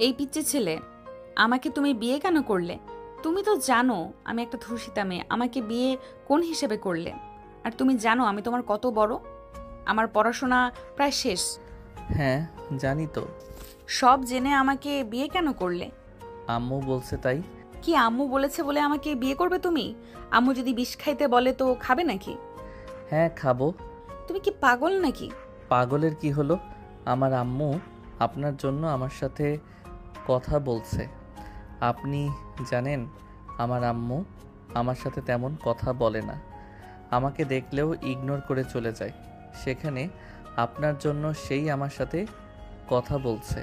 এই পিচ্চি ছেলে, আমাকে তুমি বিয়ে কেন করলে? তুমি তো জানো আমি একটা ধর্ষিতা মেয়ে, আমাকে বিয়ে কোন হিসেবে করলে? আর তুমি জানো আমি তোমার কত বড়, আমার পড়াশোনা প্রায় শেষ। হ্যাঁ, জানি তো। সব জেনে আমাকে বিয়ে কেন করলে? আম্মু বলছে তাই। কি আম্মু বলেছে বলে আমাকে বিয়ে করবে তুমি? আম্মু যদি বিষ খাইতে বলে তো খাবে নাকি? হ্যাঁ, খাবো। তুমি কি পাগল নাকি? পাগলের কি হলো? আমার আম্মু আপনার জন্য আমার সাথে কথা বলছে। আপনি জানেন, আমার আম্মু আমার সাথে তেমন কথা বলে না, আমাকে দেখলেও ইগনোর করে চলে যায়। সেখানে আপনার জন্য সেই আমার সাথে কথা বলছে।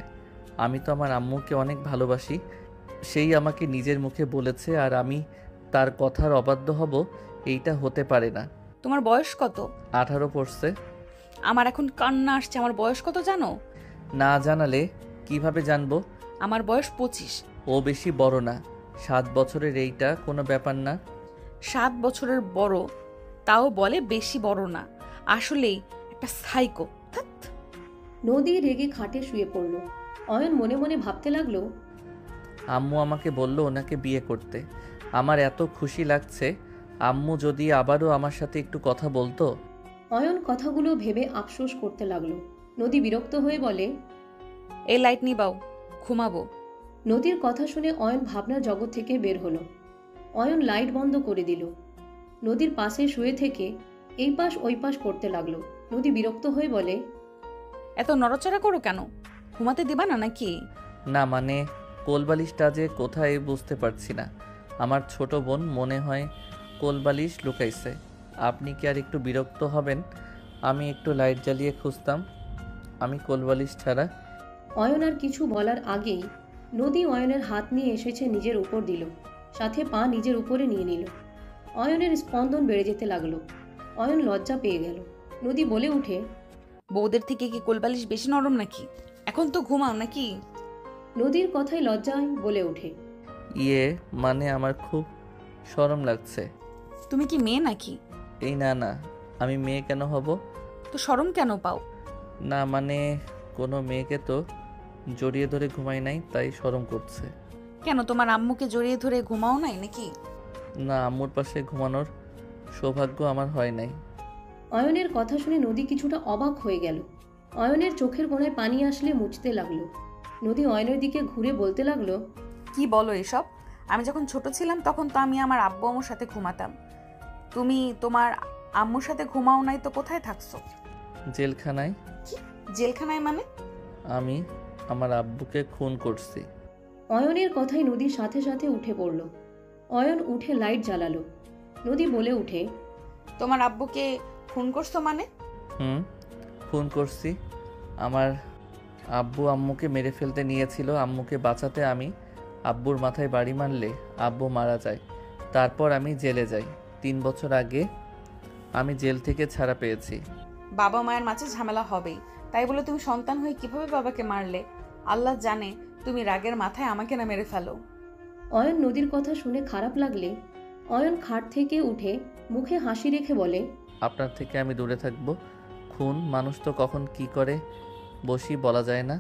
আমি তো আমার আম্মুকে অনেক ভালোবাসি, সেই আমাকে নিজের মুখে বলেছে, আর আমি তার কথার অবাধ্য হব? এইটা হতে পারে না। তোমার বয়স কত? 18 পড়ছে। আমার এখন কান্না আসছে। আমার বয়স কত জানো? না জানালে কিভাবে জানবো? আমার বয়স 25। ও বেশি বড় না, 7 বছরের, এইটা কোনো ব্যাপার না। 7 বছরের বড়, তাও বলে বেশি বড় না। আসলেই একটা সাইকো। নদী রেগে খাটে শুয়ে পড়ল। অয়ন মনে মনে ভাবতে লাগলো, আম্মু আমাকে বলল ওনাকে বিয়ে করতে। আমার এত খুশি লাগছে। আম্মু যদি আবারও আমার সাথে একটু কথা বলতো। অয়ন কথাগুলো ভেবে আফসোস করতে লাগলো। নদী বিরক্ত হয়ে বলে, এই লাইট নিবাও, ঘুমাবো। নদীর কথা শুনে অয়ন ভাবনার জগৎ থেকে বের হলো। অয়ন লাইট বন্ধ করে দিল। নদীর পাশে শুয়ে থেকে এই পাশ ওই পাশ করতে লাগলো। নদী বিরক্ত হয়ে বলে, এত নড়াচড়া করো কেন? ঘুমাতে দিবা না নাকি? না মানে, কোলবালিশটা যে কোথায় বুঝতে পারছি না। আমার ছোট বোন মনে হয় কোলবালিশ লুকাইছে। আপনি কি আর একটু বিরক্ত হবেন? আমি একটু লাইট জ্বালিয়ে খুঁজতাম আমি কোলবালিশ ছাড়া। অয়ন আর কিছু বলার আগেই নদী অয়নের হাত নিয়ে এসেছে নিজের উপর দিল, সাথে পা নিজের উপরে নিয়ে নিল। অয়নের স্পন্দন বেড়ে যেতে লাগলো। অয়ন লজ্জা পেয়ে গেল। নদী বলে উঠে, বউদের থেকে কি কোলবালিশ বেশি নরম নাকি? এখন তো ঘুমাও নাকি? নদীর কথায় লজ্জায় বলে ওঠে, ইয়ে মানে, আমার খুব শরম লাগছে। তুমি কি মেয়ে নাকি? এই না না, আমি মেয়ে কেন হব? তো শরম কেন পাও? না মানে, কোনো মেয়েকে তো জড়িয়ে ধরে ঘুমাই নাই, তাই শরম করছে। কেন তোমার আম্মুকে জড়িয়ে ধরে ঘুমাও নাই নাকি? না, আম্মুর পাশে ঘুমানোর সৌভাগ্য আমার হয় নাই। অয়নের কথা শুনে নদী কিছুটা অবাক হয়ে গেল। অয়নের চোখের কোণায় পানি আসলে মুছতে লাগলো। নদী অয়নের দিকে ঘুরে বলতে লাগলো, কি বলো এসব? আমি যখন ছোট ছিলাম তখন তো আমি আমার আব্বু আম্মুর সাথে ঘুমাতাম। তুমি তোমার আম্মুর সাথে ঘুমাও নাই তো কোথায় থাকছো? জেলখানায়। কি? জেলখানায় মানে? আমি আমার আব্বুকে খুন করছি। অয়নের কথায় নদীর সাথে সাথে উঠে পড়ল। অয়ন উঠে লাইট জ্বালালো। নদী বলে উঠে, তোমার আব্বুকে খুন করছো মানে? হুম, খুন করছি। আমার আব্বু আম্মুকে মেরে ফেলতে নিয়েছিল। আম্মুকে বাঁচাতে আমি আব্বুর মাথায় বাড়ি মারলে আব্বু মারা যায়। তারপর আমি জেলে যাই। 3 বছর আগে আমি জেল থেকে ছাড়া পেয়েছি। বাবা মায়ের মাঝে ঝামেলা হবেই, তাই বলে তুমি সন্তান হয়ে কিভাবে বাবাকে মারলে? আল্লাহ জানে তুমি রাগের মাথায় আমাকে না মেরে ফেলো। অয়ন নদীর কথা শুনে খারাপ লাগলে অয়ন খাট থেকে উঠে মুখে হাসি রেখে বলে, আপনার থেকে আমি দূরে থাকবো। খুন মানুষ তো কখন কি করে বসি বলা যায় না।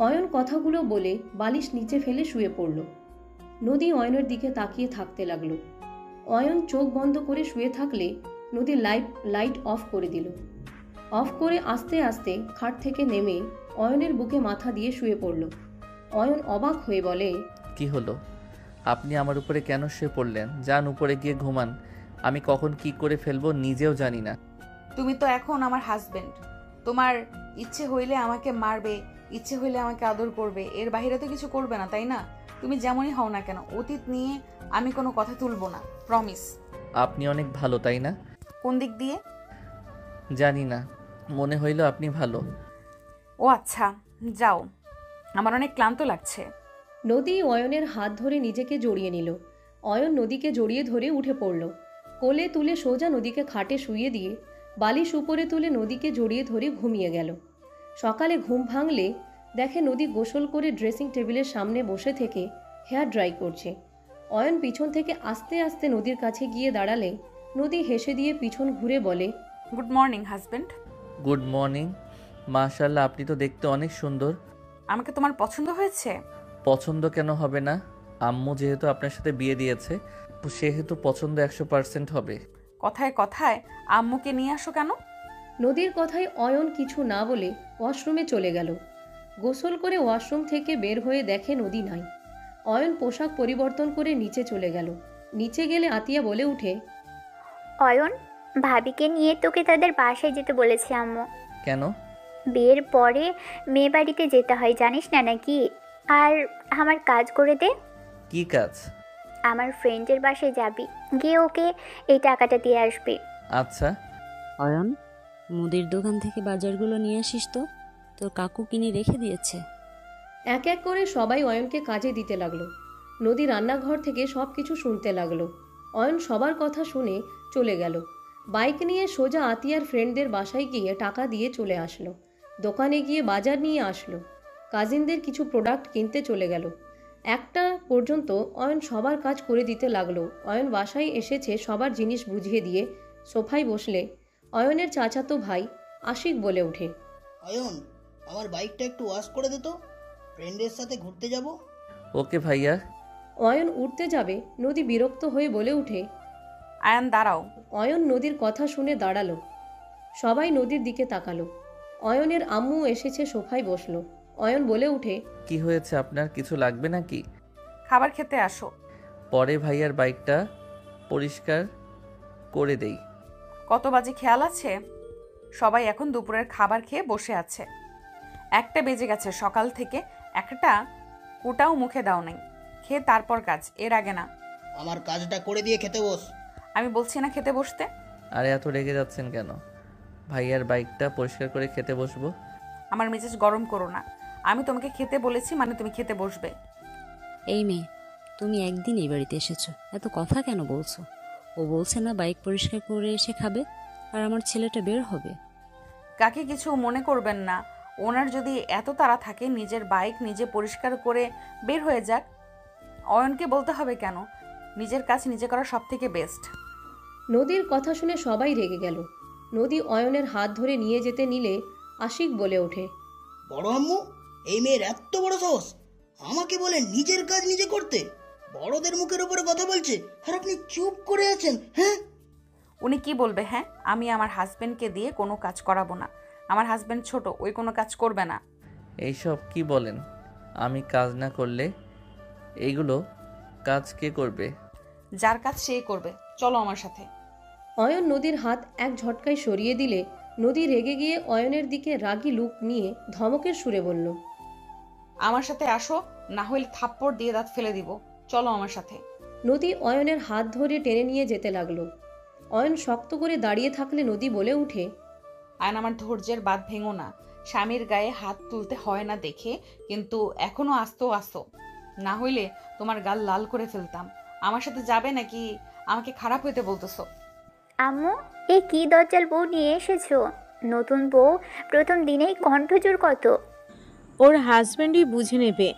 অয়ন কথাগুলো বলে বালিশ নিচে ফেলে শুয়ে পড়ল। নদী অয়নের দিকে তাকিয়ে থাকতে লাগলো। অয়ন চোখ বন্ধ করে শুয়ে থাকলে নদী লাইট অফ করে দিল। অফ করে আস্তে আস্তে খাট থেকে নেমে অয়নের বুকে মাথা দিয়ে শুয়ে পড়ল। অয়ন অবাক হয়ে বলে, কি হলো? আপনি আমার উপরে কেন শুয়ে পড়লেন? যান উপরে গিয়ে ঘুমান। আমি কখন কি করে ফেলবো নিজেও জানি না। তুমি তো এখন আমার হাজবেন্ড। তোমার ইচ্ছে হইলে আমাকে মারবে, ইচ্ছে হইলে আমাকে আদর করবে, এর বাইরে তো কিছু করবে না, তাই না? তুমি যেমনই হও না কেন, অতীত নিয়ে আমি কোনো কথা তুলবো না, প্রমিস। আপনি অনেক ভালো, তাই না? কোন দিক দিয়ে? জানি না, মনে হইল আপনি ভালো। ও আচ্ছা, যাও, আমার অনেক ক্লান্ত লাগছে। নদী অয়নের হাত ধরে নিজেকে জড়িয়ে নিল। অয়ন নদীকে জড়িয়ে ধরে উঠে পড়ল। কোলে তুলে সোজা নদীকে খাটে শুইয়ে দিয়ে বালিশ উপরে তুলে নদীকে জড়িয়ে ধরে ঘুমিয়ে গেল। সকালে ঘুম ভাঙলে দেখে নদী গোসল করে ড্রেসিং টেবিলের সামনে বসে থেকে হেয়ার ড্রাই করছে। অয়ন পিছন থেকে আস্তে আস্তে নদীর কাছে গিয়ে দাঁড়ালে নদী হেসে দিয়ে পিছন ঘুরে বলে, good morning husband. Good morning. মাশাআল্লাহ, আপনি তো দেখতে অনেক সুন্দর। আমাকে তোমার পছন্দ হয়েছে? পছন্দ কেন হবে না? আম্মু যেহেতু আপনার সাথে বিয়ে দিয়েছে, সেহেতু পছন্দ 100% হবে। কথায় কথায় আম্মুকে নিয়ে আসো কেন? নদীর কথায় অয়ন কিছু না বলে ওয়াশরুমে চলে গেল। গোসল করে ওয়াশরুম থেকে বের হয়ে দেখে নদী নাই। অয়ন পোশাক পরিবর্তন করে নিচে চলে গেল। নিচে গেলে আতিয়া বলে উঠে, অয়ন, ভাবিকে নিয়ে তোকে তাদের বাসায় যেতে বলেছে আম্মু। কেন? বিয়ের পরে মেয়ে বাড়িতে যেতে হয়, জানিস না নাকি? আর আমার কাজ করে দে। কি কাজ? আমার ফ্রেন্ডের বাসায় যাবি, গিয়ে ওকে এই টাকাটা দিয়ে আসবি। আচ্ছা। অয়ন, মুদির দোকান থেকে বাজারগুলো নিয়ে আসিস তো, তোর কাকু কিনে রেখে দিয়েছে। এক এক করে সবাই অয়নকে কাজে দিতে লাগলো। নদী রান্নাঘর থেকে সব কিছু শুনতে লাগলো। অয়ন সবার কথা শুনে চলে গেল। বাইক নিয়ে সোজা আতিয়ার ফ্রেন্ডদের বাসায় গিয়ে টাকা দিয়ে চলে আসলো। দোকানে গিয়ে বাজার নিয়ে আসলো। কাজিনদের কিছু প্রোডাক্ট কিনতে চলে গেল। একটা পর্যন্ত অয়ন সবার কাজ করে দিতে লাগলো। অয়ন বাসায় এসেছে সবার জিনিস বুঝিয়ে দিয়ে সোফায় বসলে অয়নের চাচাতো ভাই আশিক বলে ওঠে, অয়ন, আমার বাইকটা একটু ওয়াশ করে দে তো, ফ্রেন্ডের সাথে ঘুরতে যাব। ওকে ভাইয়া। অয়ন উঠতে যাবে, নদী বিরক্ত হয়ে বলে উঠে, আয়ান দাঁড়াও। অয়ন নদীর কথা শুনে দাঁড়ালো। সবাই নদীর দিকে তাকালো। অয়নের আম্মু এসেছে, সোফায় বসলো। অয়ন বলে উঠে, কি হয়েছে আপনার? কিছু লাগবে নাকি? খাবার খেতে আসো। পরে ভাইয়ার বাইকটা পরিষ্কার করে দেই। কত বাজে খেয়াল আছে? সবাই এখন দুপুরের খাবার খেয়ে বসে আছে। 1টা বেজে গেছে, সকাল থেকে একটা কোটাও মুখে দাও নাই। খেয়ে তারপর কাজ, এর আগে না। আমার কাজটা করে দিয়ে খেতে বস। আমি বলছি না খেতে বসতে? আরে এত রেগে যাচ্ছেন কেন? ভাইয়ার বাইকটা পরিষ্কার করে খেতে বসবো। আমার মেজাজ গরম করো না। আমি তোমাকে খেতে বলেছি মানে তুমি খেতে বসবে। এই মেয়ে, তুমি একদিন এই বাড়িতে এসেছো, এত কথা কেন বলছো? ও বলছে না বাইক পরিষ্কার করে এসে খাবে, আর আমার ছেলেটা বের হবে। কাকে কিছু মনে করবেন না। ওনার যদি এত তাড়া থাকে নিজের বাইক নিজে পরিষ্কার করে বের হয়ে যাক। অয়নকে বলতে হবে কেন? নিজের কাজ নিজে করা সব থেকে বেস্ট। নদীর কথা শুনে সবাই রেগে গেল। নদী অয়নের হাত ধরে নিয়ে যেতে নিলে আশিক বলে ওঠে, বড় আম্মু, এই মেয়ের এত বড় সাহস, আমাকে বলে নিজের কাজ নিজে করতে। বড়দের মুখের উপরে কথা বলছে, আর আপনি চুপ করে আছেন। হ্যাঁ, উনি কি বলবে? হ্যাঁ, আমি আমার হাজবেন্ডকে দিয়ে কোনো কাজ করাবো না। আমার হাজবেন্ড ছোট, ওই কোনো কাজ করবে না। এইসব কি বলেন? আমি কাজ না করলে এইগুলো কাজ কে করবে? যার কাজ সেই করবে। চলো আমার সাথে। অয়ন নদীর হাত এক ঝটকায় সরিয়ে দিলে নদী রেগে গিয়ে অয়নের দিকে রাগী লুক নিয়ে ধমকের সুরে বলল, আমার সাথে আসো, না হলে থাপ্পড় দিয়ে দাঁত ফেলে দিব। চলো আমার সাথে। নদী অয়নের হাত ধরে টেনে নিয়ে যেতে লাগলো। অয়ন শক্ত করে দাঁড়িয়ে থাকলে নদী বলে উঠে, আয়ন, আমার ধৈর্যের বাঁধ ভেঙো না। স্বামীর গায়ে হাত তুলতে হয় না দেখে, কিন্তু এখনো আসো। না হইলে তোমার গাল লাল করে ফেলতাম। আমার সাথে যাবে নাকি আমাকে খারাপ হইতে বলতেছো? আম্মু, এই কি দজ্জাল বউ নিয়ে এসেছো? নতুন বউ প্রথম দিনেই কণ্ঠজোর কত। ওর হাজব্যান্ডই বুঝে নেবে,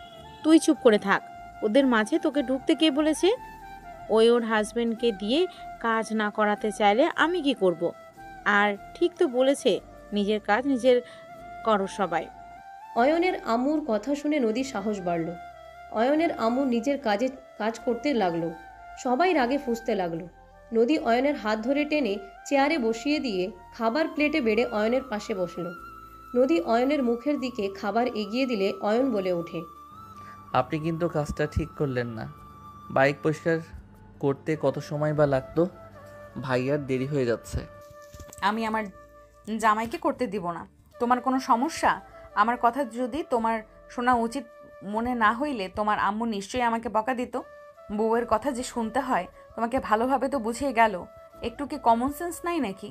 তুই চুপ করে থাক। ওদের মাঝে তোকে ঢুকতে কে বলেছে? ওর হাজব্যান্ডকে দিয়ে কাজ না করাতে চাইলে আমি কি করব? আর ঠিক তো বলেছে, নিজের কাজ নিজের করো সবাই। অয়নের আম্মুর কথা শুনে নদীর সাহস বাড়ল। অয়নের আম্মু নিজের কাজ করতে লাগলো। সবাই রাগে ফুঁসতে লাগলো। নদী অয়নের হাত ধরে টেনে চেয়ারে বসিয়ে দিয়ে খাবার প্লেটে বেড়ে অয়নের পাশে বসলো। নদী অয়নের মুখের দিকে খাবার এগিয়ে দিলে অয়ন বলে ওঠে, আপনি কিন্তু কাজটা ঠিক করলেন না। বাইক পরিষ্কার করতে কত সময় বা লাগতো? ভাইয়ার দেরি হয়ে যাচ্ছে। আমি আমার জামাইকে করতে দিব না। তোমার কোনো সমস্যা? আমার কথা যদি তোমার শোনা উচিত মনে না হইলে তোমার আম্মু নিশ্চয়ই আমাকে বকা দিত। বউয়ের কথা যে শুনতে হয় তোমাকে ভালোভাবে তো বুঝিয়ে গেল। একটু কি কমন সেন্স নাই নাকি?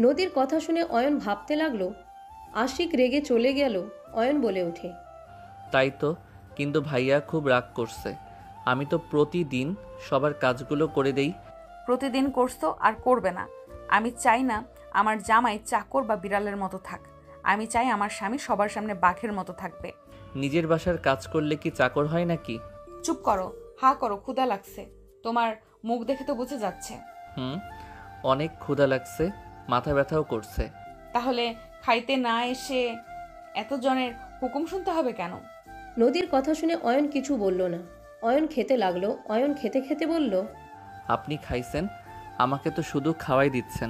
নদীর কথা শুনে অয়ন ভাবতে লাগলো। আশিক রেগে চলে গেল। অয়ন বলে ওঠে, তাই তো, কিন্তু ভাইয়া খুব রাগ করছে। আমি তো প্রতিদিন সবার কাজগুলো করে দেই। প্রতিদিন করছো আর করবে না। আমি চাই না আমার জামাই চাকর বা বিড়ালের মতো থাক। আমি চাই আমার স্বামী সবার সামনে বাঘের মতো থাকবে। নিজের বাসার কাজ করলে কি চাকর হয় নাকি? চুপ করো, হা করো, ক্ষুধা লাগছে। তোমার মুখ দেখে তো বুঝে যাচ্ছে। অনেক ক্ষুধা লাগছে, মাথা ব্যথাও করছে। তাহলে খাইতে না এসে এতজনের হুকুম শুনতে হবে কেন? নদীর কথা শুনে অয়ন কিছু বলল না। অয়ন খেতে লাগলো। অয়ন খেতে খেতে বলল, আপনি খাইছেন, আমাকে তো শুধু খাওয়াই দিচ্ছেন।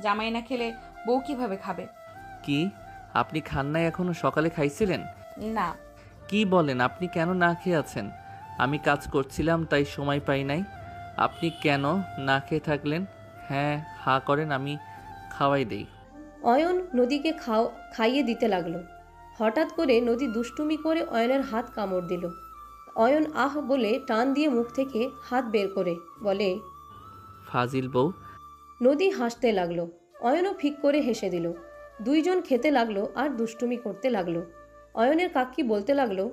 জামাই না খেলে বউ কিভাবে খাবে? কি, আপনি খান নাই এখনো? সকালে খাইছিলেন? না। কি বলেন, আপনি কেন না খেয়ে আছেন? আমি কাজ করছিলাম তাই সময় পাই নাই। আপনি কেন না খেয়ে থাকলেন? হ্যাঁ, হা করেন, আমি খাওয়াই দেই। অয়ন নদীকে খাইয়ে দিতে লাগলো। হঠাৎ করে নদী দুষ্টুমি করে অয়নের হাত কামড় দিল। অয়ন আহ বলে টান দিয়ে মুখ থেকে হাত বের করে বলে, ফাজিল বউ। নদী হাসতে লাগলো। অয়নও ফিক করে হেসে দিল। দুইজন খেতে লাগলো আর দুষ্টুমি করতে লাগলো। অয়নের কাকি বলতে লাগলো,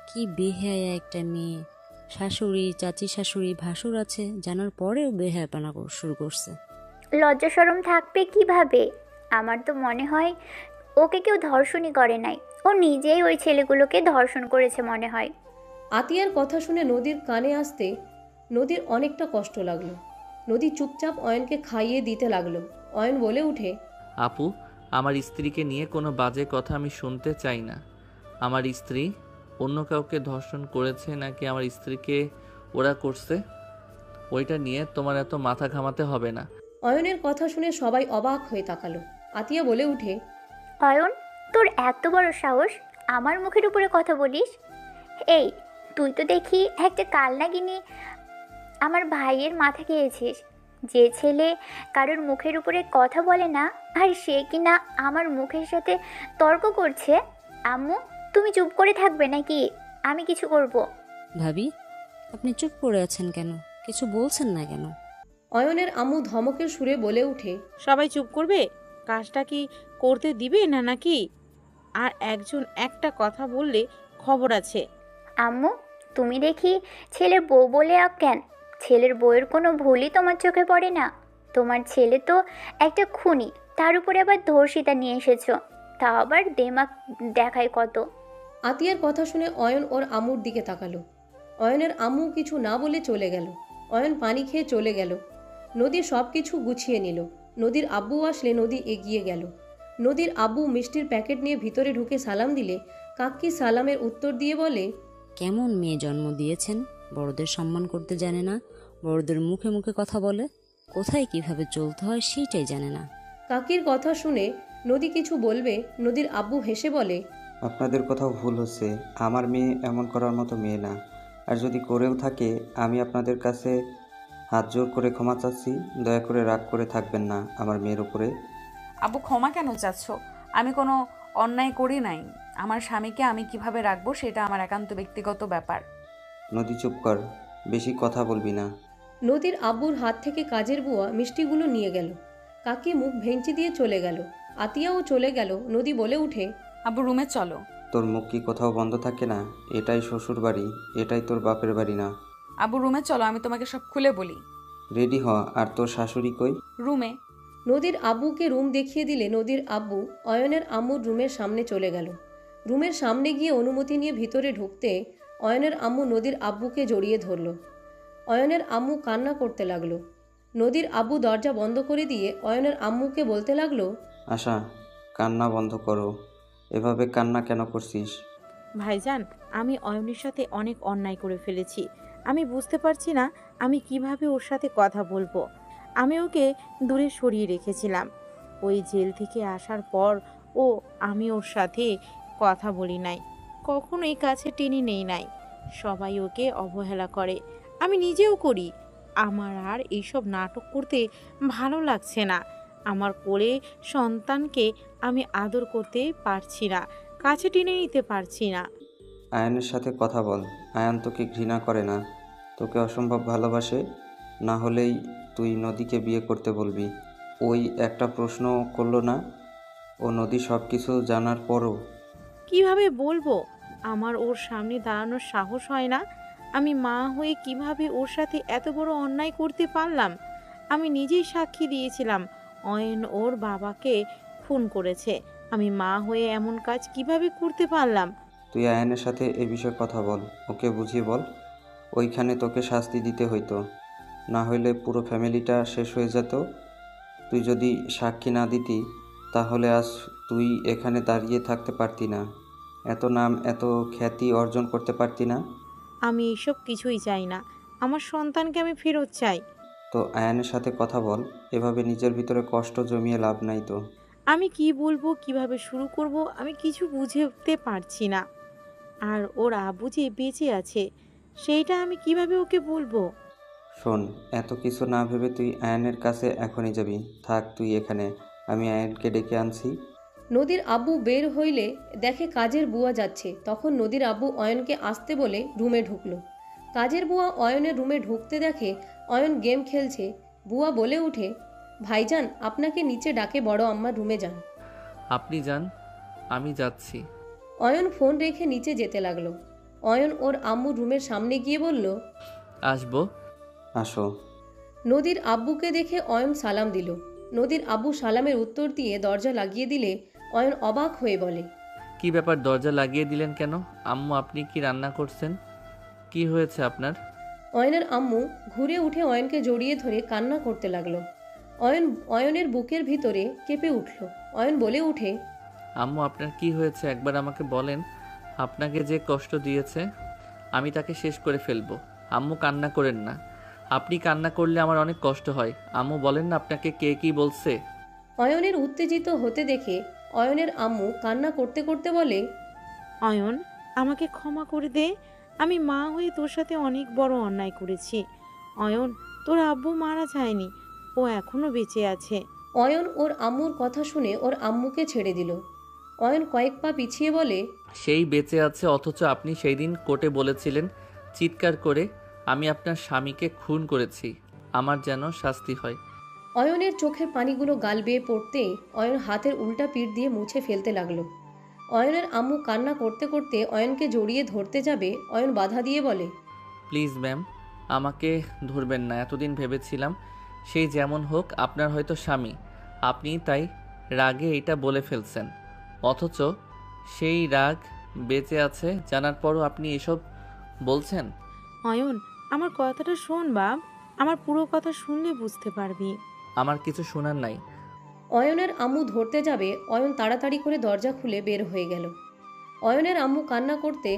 কি বেহায়া একটা মেয়ে, শাশুড়ি, চাচি শাশুড়ি, ভাসুর আছে জানার পরেও বেহায়াপনা শুরু করছে। লজ্জা শরম থাকবে কিভাবে? আমার তো মনে হয় ওকে কেউ ধর্ষণই করে নাই, ও নিজেই ওই ছেলেগুলোকে ধর্ষণ করেছে মনে হয়। আতিয়ার কথা শুনে নদীর কানে আসতে নদীর অনেকটা কষ্ট লাগলো। নদী চুপচাপ অয়নকে খাইয়ে দিতে লাগলো। অয়ন বলে উঠে, আপু, আমার স্ত্রীকে নিয়ে কোনো বাজে কথা আমি শুনতে চাই না। আমার স্ত্রী অন্য কাউকে ধর্ষণ করেছে নাকি আমার স্ত্রীকে ওরা করছে, ওইটা নিয়ে তোমার এত মাথা ঘামাতে হবে না। অয়নের কথা শুনে সবাই অবাক হয়ে তাকালো। আতিয়া বলে উঠে, অয়ন, তোর এত বড় সাহস, আমার মুখের উপরে কথা বলিস? এই, তুই তো দেখি একটা কালনাগিনী আমার ভাইয়ের মাথা খেয়েছিস। যে ছেলে কারোর মুখের উপরে কথা বলে না, আর সে কিনা আমার মুখের সাথে তর্ক করছে। আম্মু, তুমি চুপ করে থাকবে নাকি আমি কিছু করব? ভাবি, আপনি চুপ করে আছেন কেন? কিছু বলছেন না কেন? অয়নের আম্মু ধমকের সুরে বলে উঠে, সবাই চুপ করবে? কাজটা কি করতে দিবে না নাকি? আর একজন একটা কথা বললে খবর আছে। আম্মু, তুমি দেখি ছেলের বউ বলে কেন? ছেলের বউয়ের কোনো ভুলই তোমার চোখে পড়ে না? তোমার ছেলে তো একটা খুনি, তার উপরে আবার ধর্ষিতা নিয়ে এসেছো, তা আবার দেমাক দেখায় কত। আতিয়ার কথা শুনে অয়ন ওর আম্মুর দিকে তাকালো। অয়নের আম্মু কিছু না বলে চলে গেল। অয়ন পানি খেয়ে চলে গেল। নদী সব কিছু গুছিয়ে নিল। নদীর আব্বু আসলে নদী এগিয়ে গেল। নদীর আব্বু মিষ্টির প্যাকেট নিয়ে ভিতরে ঢুকে সালাম দিলে কাকি সালামের উত্তর দিয়ে বলে, কেমন মেয়ে জন্ম দিয়েছেন? বড়দের সম্মান করতে জানে না, বড়দের মুখে মুখে কথা বলে, কোথায় কিভাবে চলতে হয় সেইটাই জানে না। কাকির কথা শুনে নদী কিছু বলবে, নদীর আব্বু হেসে বলে, আপনাদের কোথাও ভুল হচ্ছে, আমার মেয়ে এমন করার মতো মেয়ে না। আর যদি করেও থাকে, আমি আপনাদের কাছে হাত জোর করে ক্ষমা চাচ্ছি। দয়া করে রাগ করে থাকবেন না আমার মেয়ের উপরে। আব্বু, ক্ষমা কেন চাচ্ছ? আমি কোনো অন্যায় করি নাই। আমার স্বামীকে আমি কিভাবে রাখবো সেটা আমার একান্ত ব্যক্তিগত ব্যাপার। নদী চুপ কর, বেশি কথা বলবি না। নদীর আব্বুর হাত থেকে কাজের বুয়া মিষ্টিগুলো নিয়ে গেল। কাকি মুখ ভেঙচি দিয়ে চলে গেল। আতিয়াও চলে গেল। নদী বলে উঠে, আব্বু, রুমে চলো। তোর মুখ কি কোথাও বন্ধ থাকে না? এটাই শ্বশুর বাড়ি, এটাই তোর বাপের বাড়ি না। আব্বু, রুমে চলো, আমি তোমাকে সব খুলে বলি। রেডি হ। আর তোর শাশুড়ি কই? রুমে। নদীর আব্বুকে রুম দেখিয়ে দিলে নদীর আব্বু অয়নের আম্মুর রুমের সামনে চলে গেল। রুমের সামনে গিয়ে অনুমতি নিয়ে ভিতরে ঢুকতে অয়নের আম্মু নদীর আব্বুকে জড়িয়ে ধরল। অয়নের আম্মু কান্না করতে লাগলো। নদীর আব্বু দরজা বন্ধ করে দিয়ে অয়নের আম্মুকে বলতে লাগলো, আশা, কান্না বন্ধ করো। এভাবে কান্না কেন করছিস? ভাইজান, আমি অয়নের সাথে অনেক অন্যায় করে ফেলেছি। আমি বুঝতে পারছি না আমি কিভাবে ওর সাথে কথা বলবো। আমি ওকে দূরে সরিয়ে রেখেছিলাম। ওই জেল থেকে আসার পর আমি ওর সাথে কথা বলি নাই, কখনোই কাছে টেনে নেই নাই। সবাই ওকে অবহেলা করে, আমি নিজেও করি। আমার আর এইসব নাটক করতে ভালো লাগছে না। আমার কোলে সন্তানকে আমি আদর করতে পারছি না, কাছে টেনে নিতে পারছি না। আয়ানের সাথে কথা বল। আয়ান তোকে ঘৃণা করে না, তোকে অসম্ভব ভালোবাসে। না হলেই তুই নদীকে বিয়ে করতে বলবি। ওই একটা প্রশ্ন করলো না? ও নদী সব কিছু জানার পরও। কিভাবে বলবো? আমার ওর সামনে দাঁড়ানোর সাহস হয় না। আমি মা হয়ে কিভাবে ওর সাথে এত বড় অন্যায় করতে পারলাম? আমি নিজেই সাক্ষী দিয়েছিলাম অয়ন ওর বাবাকে খুন করেছে। আমি মা হয়ে এমন কাজ কিভাবে করতে পারলাম? তুই আয়ানের সাথে এ বিষয়ে কথা বল, ওকে বুঝিয়ে বল। ওইখানে তোকে শাস্তি দিতে হইতো, না হইলে পুরো ফ্যামিলিটা শেষ হয়ে যেত। তুই যদি সাক্ষী না দিতি তাহলে আজ তুই এখানে দাঁড়িয়ে থাকতে পারতি না। এত নাম এত খ্যাতি অর্জন করতে পারতি না? আমি এইসব কিছুই চাই না। আমার সন্তানকে আমি ফেরত চাই। তো আয়ানের সাথে কথা বল, এভাবে নিজের ভিতরে কষ্ট জমিয়ে লাভ নাই তো। আমি কি বলবো, কিভাবে শুরু করব, আমি কিছু বুঝতে পারছি না। আর ওর আব্বু যে বেঁচে আছে সেইটা আমি কিভাবে ওকে বলবো? শোন, এত কিছু না ভেবে তুই আয়ানের কাছে এখনই যাবি। থাক তুই এখানে, আমি আয়ানকে ডেকে আনছি। নদীর আব্বু বের হইলে দেখে কাজের বুয়া যাচ্ছে। তখন নদীর আব্বু অয়নকে আসতে বলে রুমে ঢুকলো। কাজের বুয়া অয়নের রুমে ঢুকতে দেখে অয়ন গেম খেলছে। বুয়া বলে উঠে, ভাইজান আপনাকে নিচে ডাকে, বড় আম্মার রুমে যান। আপনি যান, আমি যাচ্ছি। অয়ন ফোন রেখে নিচে যেতে লাগলো। অয়ন ওর আম্মুর রুমের সামনে গিয়ে বলল, আসবো? আসো। নদীর আব্বুকে দেখে অয়ন সালাম দিল। নদীর আব্বু সালামের উত্তর দিয়ে দরজা লাগিয়ে দিলে অয়ন অবাক হয়ে বলে, কি ব্যাপার, দরজা লাগিয়ে দিলেন কেন? আম্মু, আপনি কি রান্না করছেন? কি হয়েছে আপনার? অয়নের আম্মু ঘুরে উঠে অয়নকে জড়িয়ে ধরে কান্না করতে লাগলো। অয়নের বুকের ভিতরে কেঁপে উঠল। অয়ন বলে উঠে, আম্মু, আপনার কি হয়েছে একবার আমাকে বলেন। আপনাকে যে কষ্ট দিয়েছে আমি তাকে শেষ করে ফেলবো। আম্মু, কান্না করেন না। আপনি কান্না করলে আমার অনেক কষ্ট হয়। আম্মু, বলেন না আপনাকে কে কি বলছে। অয়নের উত্তেজিত হতে দেখে অয়নের আম্মু কান্না করতে করতে বলে, অয়ন, আমাকে ক্ষমা করে দে। আমি মা হয়ে তোর সাথে অনেক বড় অন্যায় করেছি। অয়ন, তোর আব্বু মারা যায়নি, ও এখনো বেঁচে আছে। অয়ন ওর আম্মুর কথা শুনে ওর আম্মুকে ছেড়ে দিল। অয়ন কয়েক পা পিছিয়ে বলে, সেই বেঁচে আছে, অথচ আপনি সেই দিন কোর্টে বলেছিলেন চিৎকার করে আমি আপনার স্বামীকে খুন করেছি। আমার যেন শাস্তি হয়। অয়নের চোখের পানিগুলো গাল বেয়ে পড়তে অয়ন হাতের উল্টা পিঠ দিয়ে মুছে ফেলতে লাগলো। অয়নের আম্মু কান্না করতে করতে অয়নকে জড়িয়ে ধরতে যাবে। অয়ন বাধা দিয়ে বলে, প্লিজ ম্যাম, আমাকে ধরবেন না। এতদিন ভেবেছিলাম সেই যেমন হোক আপনার হয়তো স্বামী, আপনি তাই রাগে এটা বলে ফেলছেন। অথচ সেই রাগ বেঁচে আছে জানার পরও আপনি এসব বলছেন। অয়ন, আমার কথাটা শোন বাপ, আমার পুরো কথা শুনলে বুঝতে পারবি। আমার কিছু শোনার নাই। অয়নের আম্মু ধরতে যাবে। অয়ন তাড়াতাড়ি করে দরজা খুলে বের হয়ে গেল। অয়নের আম্মু কান্না করতে